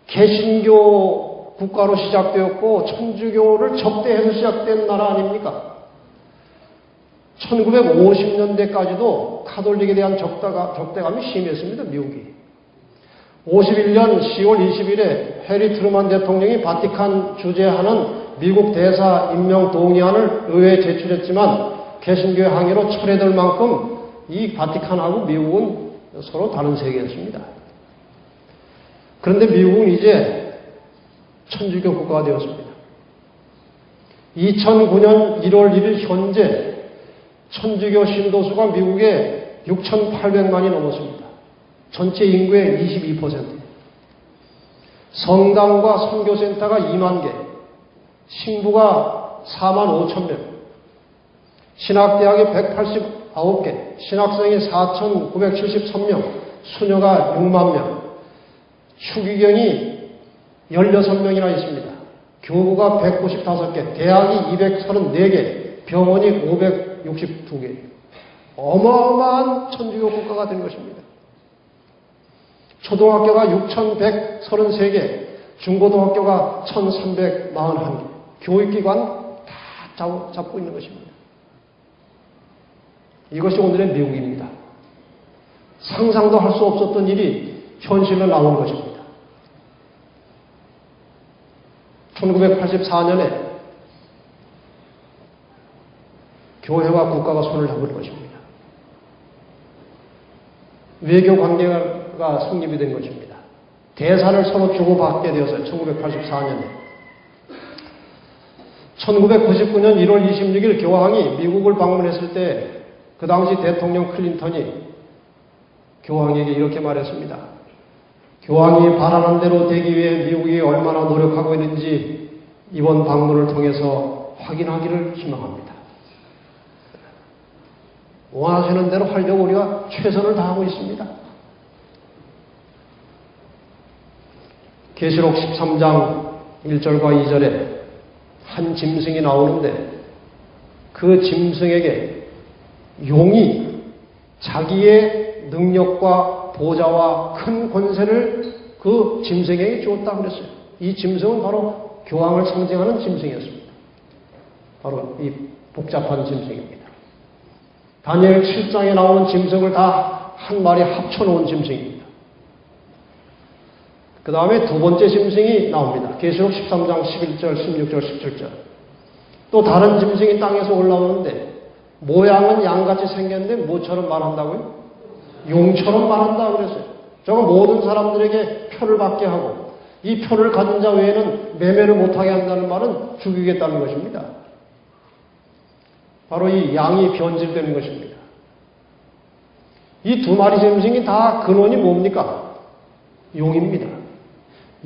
개신교 국가로 시작되었고 천주교를 적대해서 시작된 나라 아닙니까? 1950년대까지도 가톨릭에 대한 적대감이 심했습니다. 미국이. 51년 10월 20일에 해리 트루만 대통령이 바티칸 주재하는 미국 대사 임명 동의안을 의회에 제출했지만 개신교의 항의로 철회될 만큼 이 바티칸하고 미국은 서로 다른 세계였습니다. 그런데 미국은 이제 천주교 국가가 되었습니다. 2009년 1월 1일 현재 천주교 신도수가 미국에 6,800만이 넘었습니다. 전체 인구의 22%. 성당과 선교센터가 2만 개, 신부가 4만 5천 명, 신학대학이 189개, 신학생이 4,973명, 수녀가 6만 명, 추기경이 16명이나 있습니다. 교구가 195개, 대학이 234개, 병원이 562개. 어마어마한 천주교 국가가 된 것입니다. 초등학교가 6,133개, 중고등학교가 1,341개, 교육기관 다 잡고 있는 것입니다. 이것이 오늘의 미국입니다. 상상도 할 수 없었던 일이 현실로 나온 것입니다. 1984년에 교회와 국가가 손을 잡을 것입니다. 외교 관계가 성립이 된 것입니다. 대사를 서로 주고받게 되었어요. 1984년에. 1999년 1월 26일 교황이 미국을 방문했을 때 그 당시 대통령 클린턴이 교황에게 이렇게 말했습니다. 교황이 바라는 대로 되기 위해 미국이 얼마나 노력하고 있는지 이번 방문을 통해서 확인하기를 희망합니다. 원하시는 대로 하려고 우리가 최선을 다하고 있습니다. 계시록 13장 1절과 2절에 한 짐승이 나오는데 그 짐승에게 용이 자기의 능력과 보좌와 큰 권세를 그 짐승에게 주었다 그랬어요. 이 짐승은 바로 교황을 상징하는 짐승이었습니다. 바로 이 복잡한 짐승입니다. 다니엘 7장에 나오는 짐승을 다 한 마리 합쳐놓은 짐승입니다. 그 다음에 두 번째 짐승이 나옵니다. 계시록 13장 11절, 16절, 17절. 또 다른 짐승이 땅에서 올라오는데 모양은 양같이 생겼는데 뭐처럼 말한다고요? 용처럼 말한다 그랬어요. 저거 모든 사람들에게 표를 받게 하고 이 표를 가진 자 외에는 매매를 못하게 한다는 말은 죽이겠다는 것입니다. 바로 이 양이 변질되는 것입니다. 이 두 마리 짐승이 다 근원이 뭡니까? 용입니다.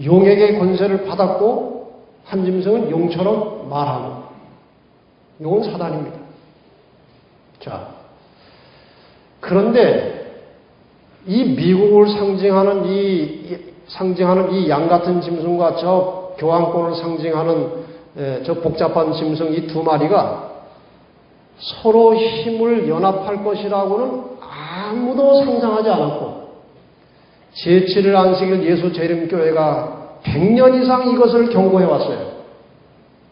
용에게 권세를 받았고 한 짐승은 용처럼 말하는 용은 사단입니다. 자, 그런데 이 미국을 상징하는 이 양 같은 짐승과 저 교황권을 상징하는 저 복잡한 짐승 이 두 마리가 서로 힘을 연합할 것이라고는 아무도 상상하지 않았고 제7일 안식일 예수 재림교회가 100년 이상 이것을 경고해 왔어요.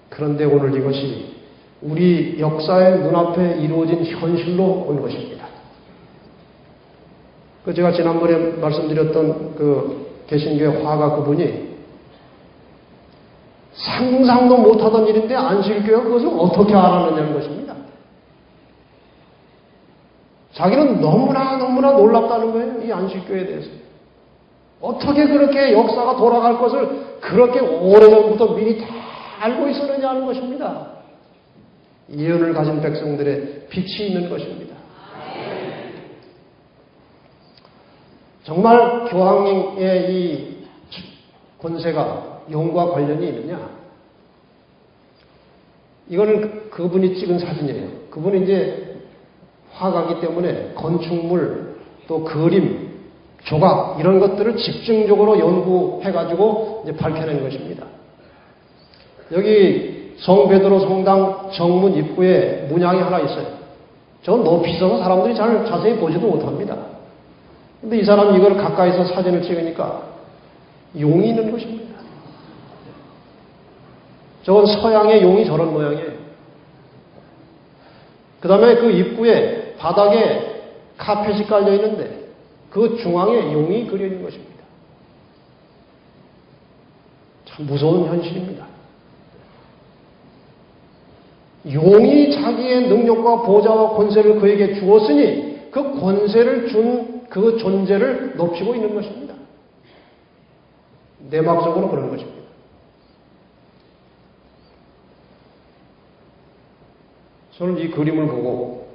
그런데 오늘 이것이 우리 역사의 눈앞에 이루어진 현실로 온 것입니다. 제가 지난번에 말씀드렸던 그 개신교회 화가 그분이 상상도 못하던 일인데 안식일교회가 그것을 어떻게 알았느냐는 것입니다. 자기는 너무나 놀랍다는 거예요. 이 안식교회에 대해서. 어떻게 그렇게 역사가 돌아갈 것을 그렇게 오래전부터 미리 다 알고 있었느냐 하는 것입니다. 예언을 가진 백성들의 빛이 있는 것입니다. 정말 교황의 이 권세가 용과 관련이 있느냐? 이거는 그분이 찍은 사진이에요. 그분이 이제 화가기 때문에 건축물, 또 그림, 조각 이런 것들을 집중적으로 연구해가지고 이제 밝혀낸 것입니다. 여기 성베드로 성당 정문 입구에 문양이 하나 있어요. 저건 높이 있어서 사람들이 잘 자세히 보지도 못합니다. 근데 이 사람이 이걸 가까이서 사진을 찍으니까 용이 있는 것입니다. 저건 서양의 용이 저런 모양이에요. 그 다음에 그 입구에 바닥에 카펫이 깔려 있는데 그 중앙에 용이 그려 있는 것입니다. 참 무서운 현실입니다. 용이 자기의 능력과 보좌와 권세를 그에게 주었으니 그 권세를 준 그 존재를 높이고 있는 것입니다. 내막적으로 그런 것입니다. 저는 이 그림을 보고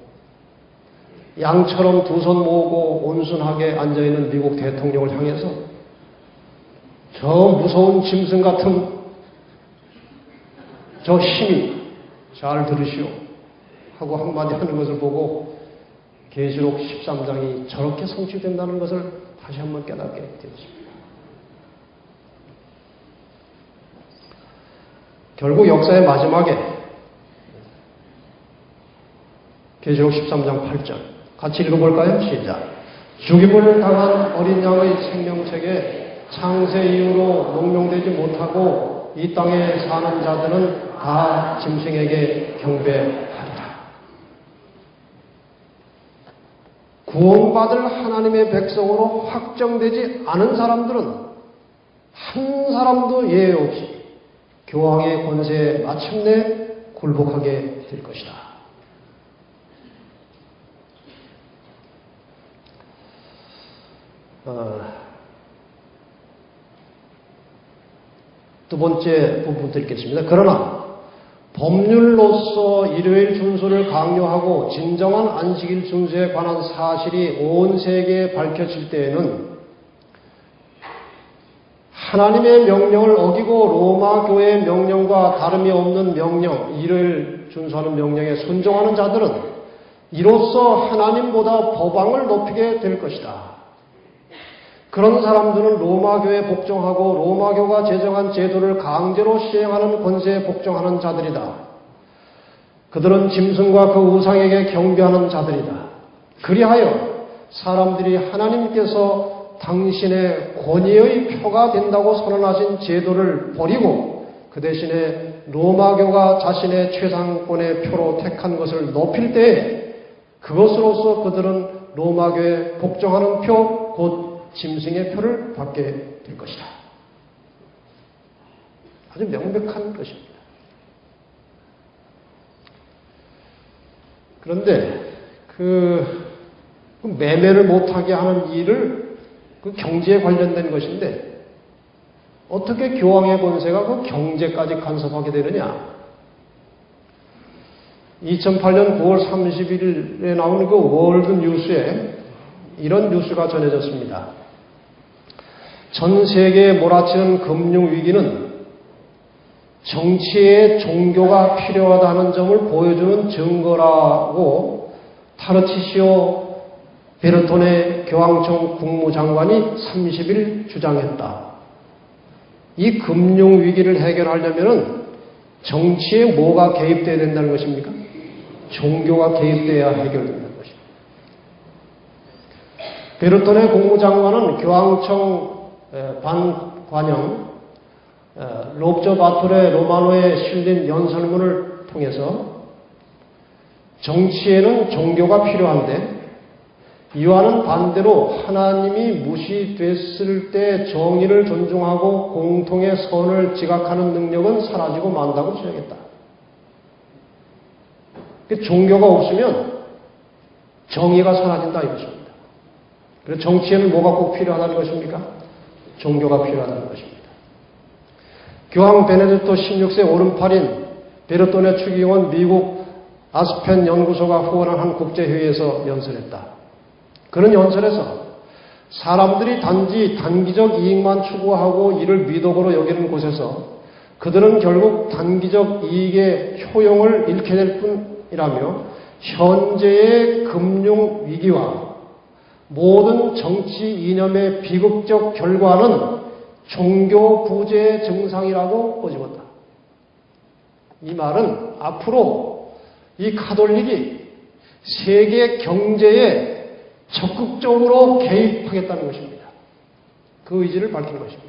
양처럼 두 손 모으고 온순하게 앉아있는 미국 대통령을 향해서 저 무서운 짐승 같은 저 힘이 잘 들으시오 하고 한마디 하는 것을 보고 계시록 13장이 저렇게 성취된다는 것을 다시 한번 깨닫게 되었습니다. 결국 역사의 마지막에 계시록 13장 8절 같이 읽어볼까요? 시작. 죽임을 당한 어린 양의 생명책에 창세 이후로 농용되지 못하고 이 땅에 사는 자들은 다 짐승에게 경배하리라. 구원받을 하나님의 백성으로 확정되지 않은 사람들은 한 사람도 예외 없이 교황의 권세에 마침내 굴복하게 될 것이다. 두 번째 부분부터 읽겠습니다. 그러나 법률로서 일요일 준수를 강요하고 진정한 안식일 준수에 관한 사실이 온 세계에 밝혀질 때에는 하나님의 명령을 어기고 로마 교회의 명령과 다름이 없는 명령, 일요일 준수하는 명령에 순종하는 자들은 이로써 하나님보다 법왕을 높이게 될 것이다. 그런 사람들은 로마교에 복종하고 로마교가 제정한 제도를 강제로 시행하는 권세에 복종하는 자들이다. 그들은 짐승과 그 우상에게 경배하는 자들이다. 그리하여 사람들이 하나님께서 당신의 권위의 표가 된다고 선언하신 제도를 버리고 그 대신에 로마교가 자신의 최상권의 표로 택한 것을 높일 때에 그것으로서 그들은 로마교에 복종하는 표, 곧 짐승의 표를 받게 될 것이다. 아주 명백한 것입니다. 그런데 그 매매를 못하게 하는 일을 그 경제에 관련된 것인데 어떻게 교황의 권세가 그 경제까지 간섭하게 되느냐? 2008년 9월 30일에 나온 그 월드 뉴스에 이런 뉴스가 전해졌습니다. 전 세계에 몰아치는 금융위기는 정치에 종교가 필요하다는 점을 보여주는 증거라고 타르치시오 베르토네 교황청 국무장관이 30일 주장했다. 이 금융위기를 해결하려면 정치에 뭐가 개입돼야 된다는 것입니까? 종교가 개입돼야 해결된다는 것입니다. 베르토네 국무장관은 교황청 반관영 롭저 바토레 로마노에 실린 연설문을 통해서 정치에는 종교가 필요한데 이와는 반대로 하나님이 무시됐을 때 정의를 존중하고 공통의 선을 지각하는 능력은 사라지고 만다고 주장했다. 종교가 없으면 정의가 사라진다 이것입니다. 그래서 정치에는 뭐가 꼭 필요하다는 것입니까? 종교가 필요하다는 것입니다. 교황 베네딕토 16세 오른팔인 베르토네 추기경은 미국 아스펜 연구소가 후원한 한 국제회의에서 연설했다. 그런 연설에서 사람들이 단지 단기적 이익만 추구하고 이를 미덕으로 여기는 곳에서 그들은 결국 단기적 이익의 효용을 잃게 될 뿐이라며 현재의 금융 위기와 모든 정치 이념의 비극적 결과는 종교 부재의 증상이라고 꼬집었다. 이 말은 앞으로 이 가톨릭이 세계 경제에 적극적으로 개입하겠다는 것입니다. 그 의지를 밝힌 것입니다.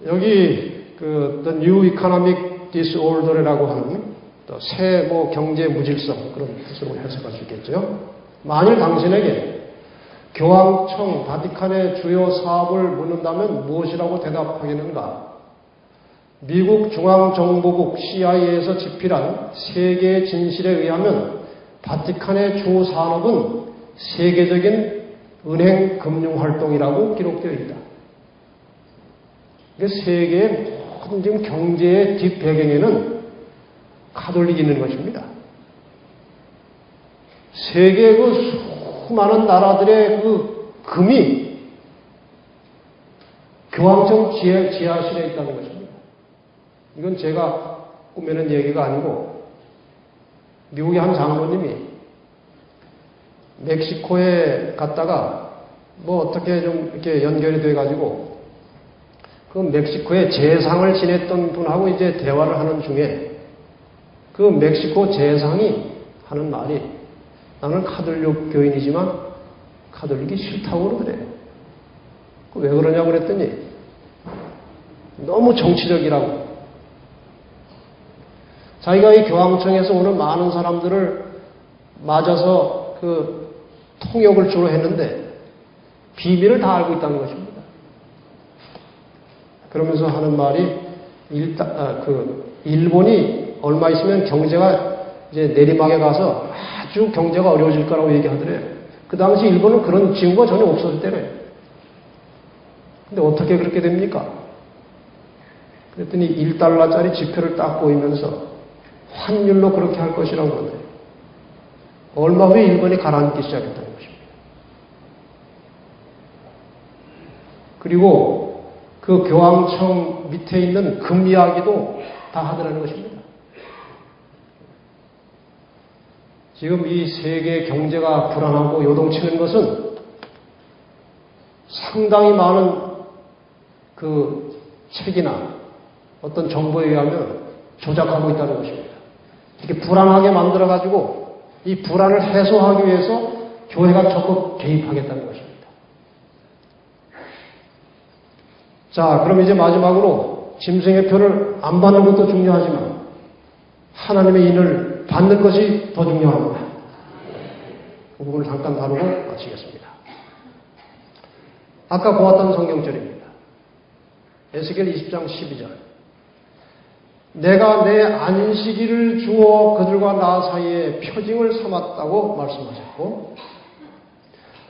여기 The New Economic Disorder라고 하는 새 경제 무질서 그런 뜻으로 해석할 수 있겠죠. 만일 당신에게 교황청 바티칸의 주요 사업을 묻는다면 무엇이라고 대답하겠는가? 미국 중앙정보국 CIA에서 집필한 세계의 진실에 의하면 바티칸의 주 산업은 세계적인 은행 금융활동이라고 기록되어 있다. 세계의 모든 지금 경제의 뒷배경에는 가톨릭이 있는 것입니다. 세계 그 수많은 나라들의 그 금이 교황청 지하실에 있다는 것입니다. 이건 제가 꾸며낸 얘기가 아니고 미국의 한 장로님이 멕시코에 갔다가 뭐 어떻게 좀 이렇게 연결이 돼가지고 그 멕시코에 재상을 지냈던 분하고 이제 대화를 하는 중에 그 멕시코 재상이 하는 말이 나는 카톨릭 교인이지만 카톨릭이 싫다고 그러더래. 왜 그러냐고 그랬더니 너무 정치적이라고. 자기가 이 교황청에서 오는 많은 사람들을 맞아서 그 통역을 주로 했는데 비밀을 다 알고 있다는 것입니다. 그러면서 하는 말이 일본이 얼마 있으면 경제가 이제 내리막에 가서 아주 경제가 어려워질 거라고 얘기하더래요. 그 당시 일본은 그런 징후가 전혀 없었을 때래요. 근데 어떻게 그렇게 됩니까? 그랬더니 1달러짜리 지표를 딱 보이면서 환율로 그렇게 할 것이라고 그러네요. 얼마 후에 일본이 가라앉기 시작했다는 것입니다. 그리고 그 교황청 밑에 있는 금 이야기도 다 하더라는 것입니다. 지금 이 세계 경제가 불안하고 요동치는 것은 상당히 많은 그 책이나 어떤 정보에 의하면 조작하고 있다는 것입니다. 이렇게 불안하게 만들어가지고 이 불안을 해소하기 위해서 교회가 적극 개입하겠다는 것입니다. 자, 그럼 이제 마지막으로 짐승의 표를 안 받는 것도 중요하지만 하나님의 인을 받는 것이 더 중요합니다. 그 부분을 잠깐 다루고 마치겠습니다. 아까 보았던 성경절입니다. 에스겔 20장 12절. 내가 내 안식일을 주어 그들과 나 사이에 표징을 삼았다고 말씀하셨고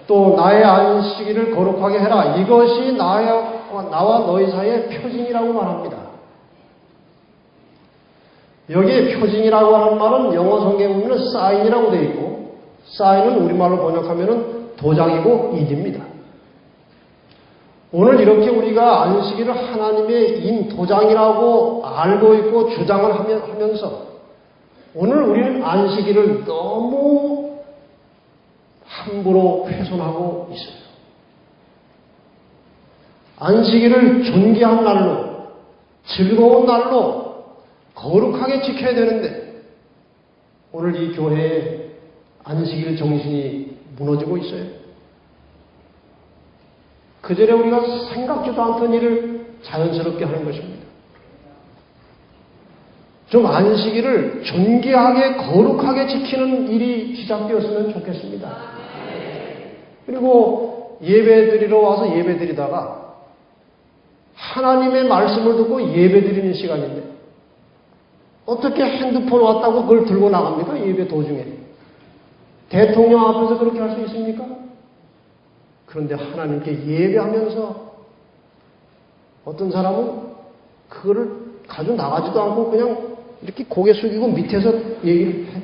또 나의 안식일을 거룩하게 해라. 이것이 나와 너희 사이의 표징이라고 말합니다. 여기에 표징이라고 하는 말은 영어 성경에 보면 사인이라고 되어 있고 사인은 우리말로 번역하면 도장이고 인입니다. 오늘 이렇게 우리가 안식일을 하나님의 인 도장이라고 알고 있고 주장을 하면서 오늘 우리는 안식일을 너무 함부로 훼손하고 있어요. 안식일을 존귀한 날로 즐거운 날로 거룩하게 지켜야 되는데 오늘 이 교회에 안식일 정신이 무너지고 있어요. 그전에 우리가 생각지도 않던 일을 자연스럽게 하는 것입니다. 좀 안식일을 존귀하게 거룩하게 지키는 일이 시작되었으면 좋겠습니다. 그리고 예배드리러 와서 예배드리다가 하나님의 말씀을 듣고 예배드리는 시간인데 어떻게 핸드폰 왔다고 그걸 들고 나갑니까? 예배 도중에. 대통령 앞에서 그렇게 할 수 있습니까? 그런데 하나님께 예배하면서 어떤 사람은 그거를 가지고 나가지도 않고 그냥 이렇게 고개 숙이고 밑에서 얘기를 해.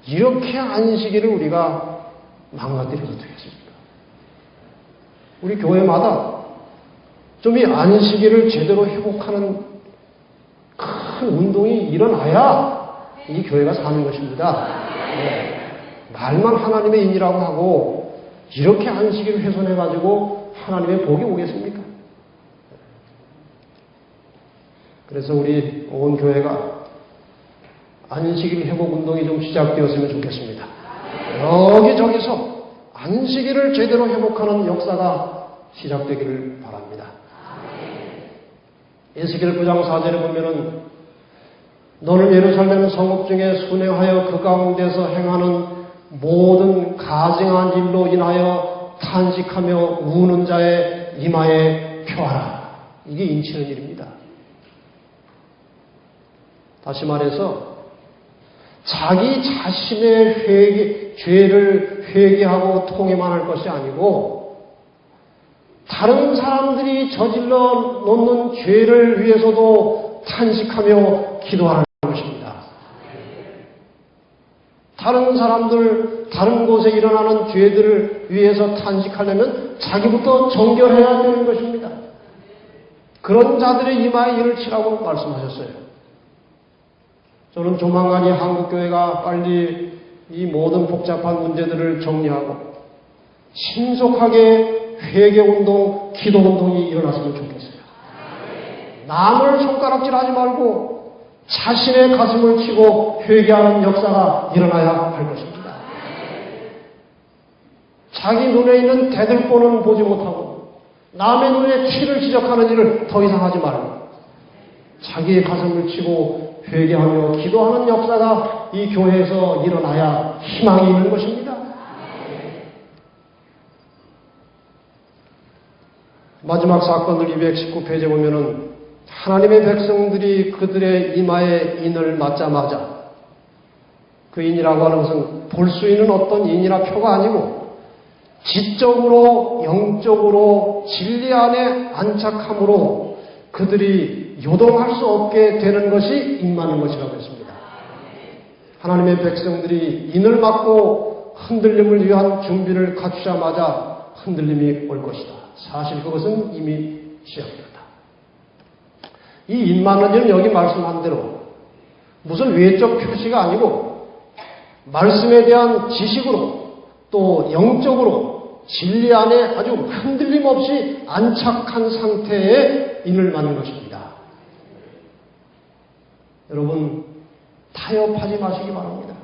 이렇게 안식일을 우리가 망가뜨려도 되겠습니까? 우리 교회마다 좀 이 안식일을 제대로 회복하는 큰 운동이 일어나야 이 교회가 사는 것입니다. 네. 말만 하나님의 인이라고 하고 이렇게 안식일을 훼손해가지고 하나님의 복이 오겠습니까? 그래서 우리 온 교회가 안식일 회복 운동이 좀 시작되었으면 좋겠습니다. 여기저기서 안식일을 제대로 회복하는 역사가 시작되기를 바랍니다. 에스겔 9장 4절에 보면은 너는 예루살렘 성읍 중에 순회하여 그 가운데서 행하는 모든 가증한 일로 인하여 탄식하며 우는 자의 이마에 표하라. 이게 인치는 일입니다. 다시 말해서 자기 자신의 죄를 회개하고 통회만 할 것이 아니고 다른 사람들이 저질러 놓는 죄를 위해서도 탄식하며 기도하는 것입니다. 다른 사람들, 다른 곳에 일어나는 죄들을 위해서 탄식하려면 자기부터 정결해야 되는 것입니다. 그런 자들의 이마에 일을 치라고 말씀하셨어요. 저는 조만간이 한국교회가 빨리 이 모든 복잡한 문제들을 정리하고 신속하게 회개운동, 기도운동이 일어났으면 좋겠어요. 남을 손가락질하지 말고 자신의 가슴을 치고 회개하는 역사가 일어나야 할 것입니다. 자기 눈에 있는 대들보는 보지 못하고 남의 눈에 티를 지적하는 일을 더 이상 하지 말고 자기의 가슴을 치고 회개하며 기도하는 역사가 이 교회에서 일어나야 희망이 있는 것입니다. 마지막 사건을 219페이지에 보면은 하나님의 백성들이 그들의 이마에 인을 맞자마자 그 인이라고 하는 것은 볼 수 있는 어떤 인이나 표가 아니고 지적으로 영적으로 진리 안에 안착함으로 그들이 요동할 수 없게 되는 것이 임하는 것이라고 했습니다. 하나님의 백성들이 인을 맞고 흔들림을 위한 준비를 갖추자마자 흔들림이 올 것이다. 사실 그것은 이미 시작되었다. 이 인 맞는 일은 여기 말씀한 대로 무슨 외적 표시가 아니고 말씀에 대한 지식으로 또 영적으로 진리 안에 아주 흔들림 없이 안착한 상태에 인을 맞는 것입니다. 여러분 타협하지 마시기 바랍니다.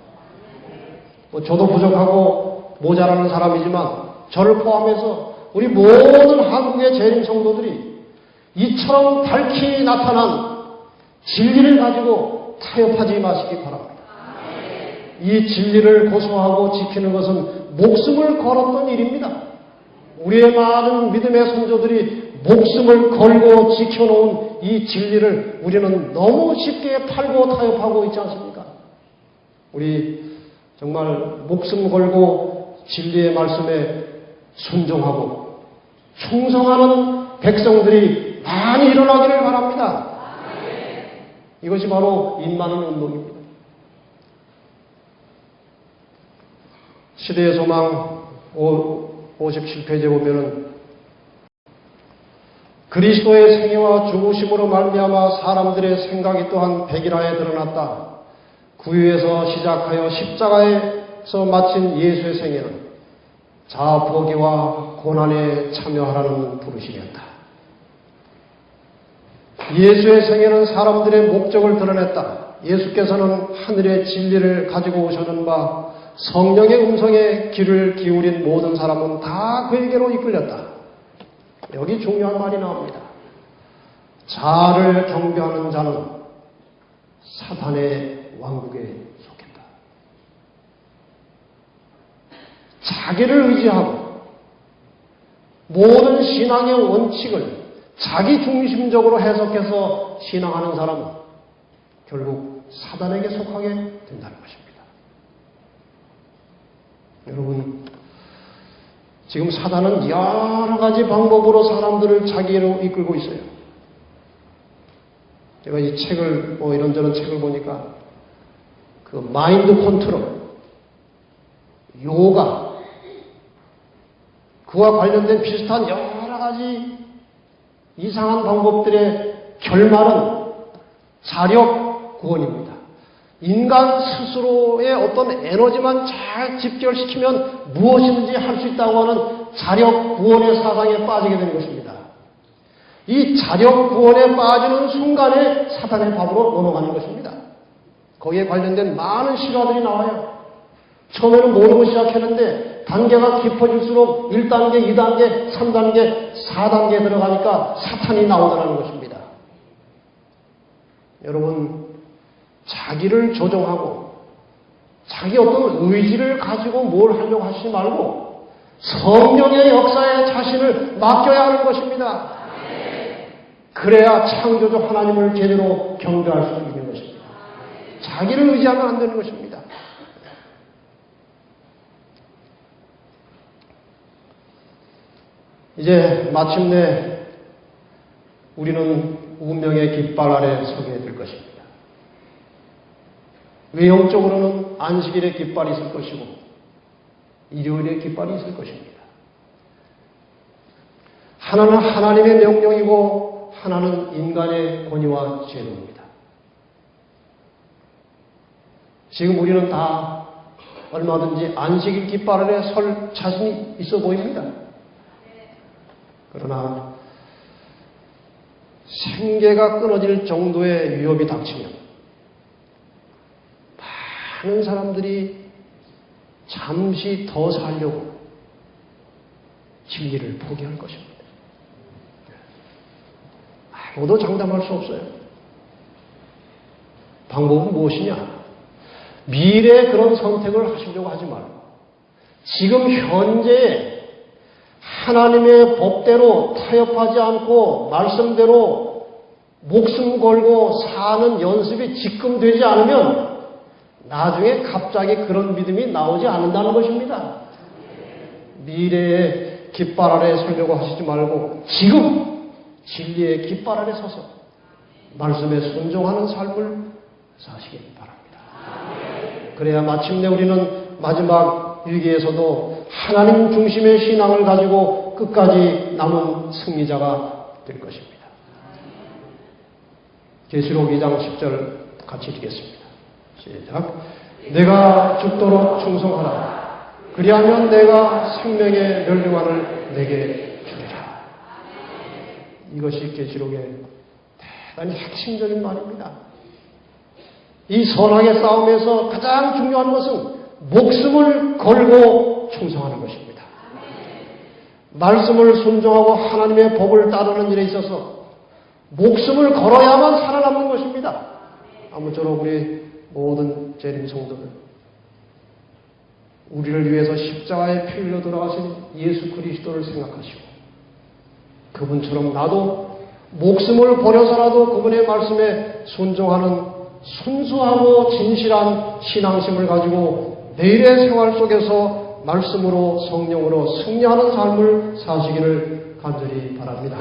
저도 부족하고 모자라는 사람이지만 저를 포함해서 우리 모든 한국의 재림 성도들이 이처럼 밝히 나타난 진리를 가지고 타협하지 마시기 바랍니다. 이 진리를 고수하고 지키는 것은 목숨을 걸었던 일입니다. 우리의 많은 믿음의 선조들이 목숨을 걸고 지켜놓은 이 진리를 우리는 너무 쉽게 팔고 타협하고 있지 않습니까? 우리 정말 목숨 걸고 진리의 말씀에 순종하고 충성하는 백성들이 많이 일어나기를 바랍니다. 이것이 바로 인 많은 운동입니다. 시대의 소망 57페이지에 보면은 그리스도의 생애와 죽으심으로 말미암아 사람들의 생각이 또한 백일하에 드러났다. 구유에서 시작하여 십자가에서 마친 예수의 생애는 자포기와 고난에 참여하라는 부르심이었다. 예수의 생애는 사람들의 목적을 드러냈다. 예수께서는 하늘의 진리를 가지고 오셨는 바 성령의 음성에 귀를 기울인 모든 사람은 다 그에게로 이끌렸다. 여기 중요한 말이 나옵니다. 자아를 경배하는 자는 사탄의 왕국에 속했다. 자기를 의지하고 모든 신앙의 원칙을 자기 중심적으로 해석해서 신앙하는 사람은 결국 사단에게 속하게 된다는 것입니다. 여러분, 지금 사단은 여러 가지 방법으로 사람들을 자기로 이끌고 있어요. 제가 이 책을, 이런저런 책을 보니까 그 마인드 컨트롤, 요가, 그와 관련된 비슷한 여러 가지 이상한 방법들의 결말은 자력 구원입니다. 인간 스스로의 어떤 에너지만 잘 집결시키면 무엇이든지 할 수 있다고 하는 자력 구원의 사상에 빠지게 되는 것입니다. 이 자력 구원에 빠지는 순간에 사탄의 밥으로 넘어가는 것입니다. 거기에 관련된 많은 실화들이 나와요. 처음에는 모르고 시작했는데 단계가 깊어질수록 1단계, 2단계, 3단계, 4단계에 들어가니까 사탄이 나오더라는 것입니다. 여러분, 자기를 조정하고 자기 어떤 의지를 가지고 뭘 하려고 하시지 말고 성령의 역사에 자신을 맡겨야 하는 것입니다. 그래야 창조주 하나님을 제대로 경배할 수 있는 것입니다. 자기를 의지하면 안 되는 것입니다. 이제 마침내 우리는 운명의 깃발 아래 서게 될 것입니다. 외형적으로는 안식일에 깃발이 있을 것이고 일요일에 깃발이 있을 것입니다. 하나는 하나님의 명령이고 하나는 인간의 권위와 제도입니다. 지금 우리는 다 얼마든지 안식일 깃발 아래 설 자신이 있어 보입니다. 그러나 생계가 끊어질 정도의 위협이 닥치면 많은 사람들이 잠시 더 살려고 진리를 포기할 것입니다. 아무도 장담할 수 없어요. 방법은 무엇이냐? 미래에 그런 선택을 하시려고 하지 말고 지금 현재에 하나님의 법대로 타협하지 않고 말씀대로 목숨 걸고 사는 연습이 지금 되지 않으면 나중에 갑자기 그런 믿음이 나오지 않는다는 것입니다. 미래의 깃발 아래 서려고 하시지 말고 지금 진리의 깃발 아래 서서 말씀에 순종하는 삶을 사시기 바랍니다. 그래야 마침내 우리는 마지막 위기에서도 하나님 중심의 신앙을 가지고 끝까지 남은 승리자가 될 것입니다. 계시록 2장 10절 같이 읽겠습니다. 시작. 내가 죽도록 충성하라. 그리하면 내가 생명의 멸류관을 내게 주리라. 이것이 계시록의 대단히 핵심적인 말입니다. 이 선악의 싸움에서 가장 중요한 것은 목숨을 걸고 충성하는 것입니다. 말씀을 순종하고 하나님의 법을 따르는 일에 있어서 목숨을 걸어야만 살아남는 것입니다. 아무쪼록 우리 모든 재림 성도들, 우리를 위해서 십자가에 피 흘려 돌아가신 예수 그리스도를 생각하시고 그분처럼 나도 목숨을 버려서라도 그분의 말씀에 순종하는 순수하고 진실한 신앙심을 가지고 내일의 생활 속에서 말씀으로 성령으로 승리하는 삶을 사시기를 간절히 바랍니다.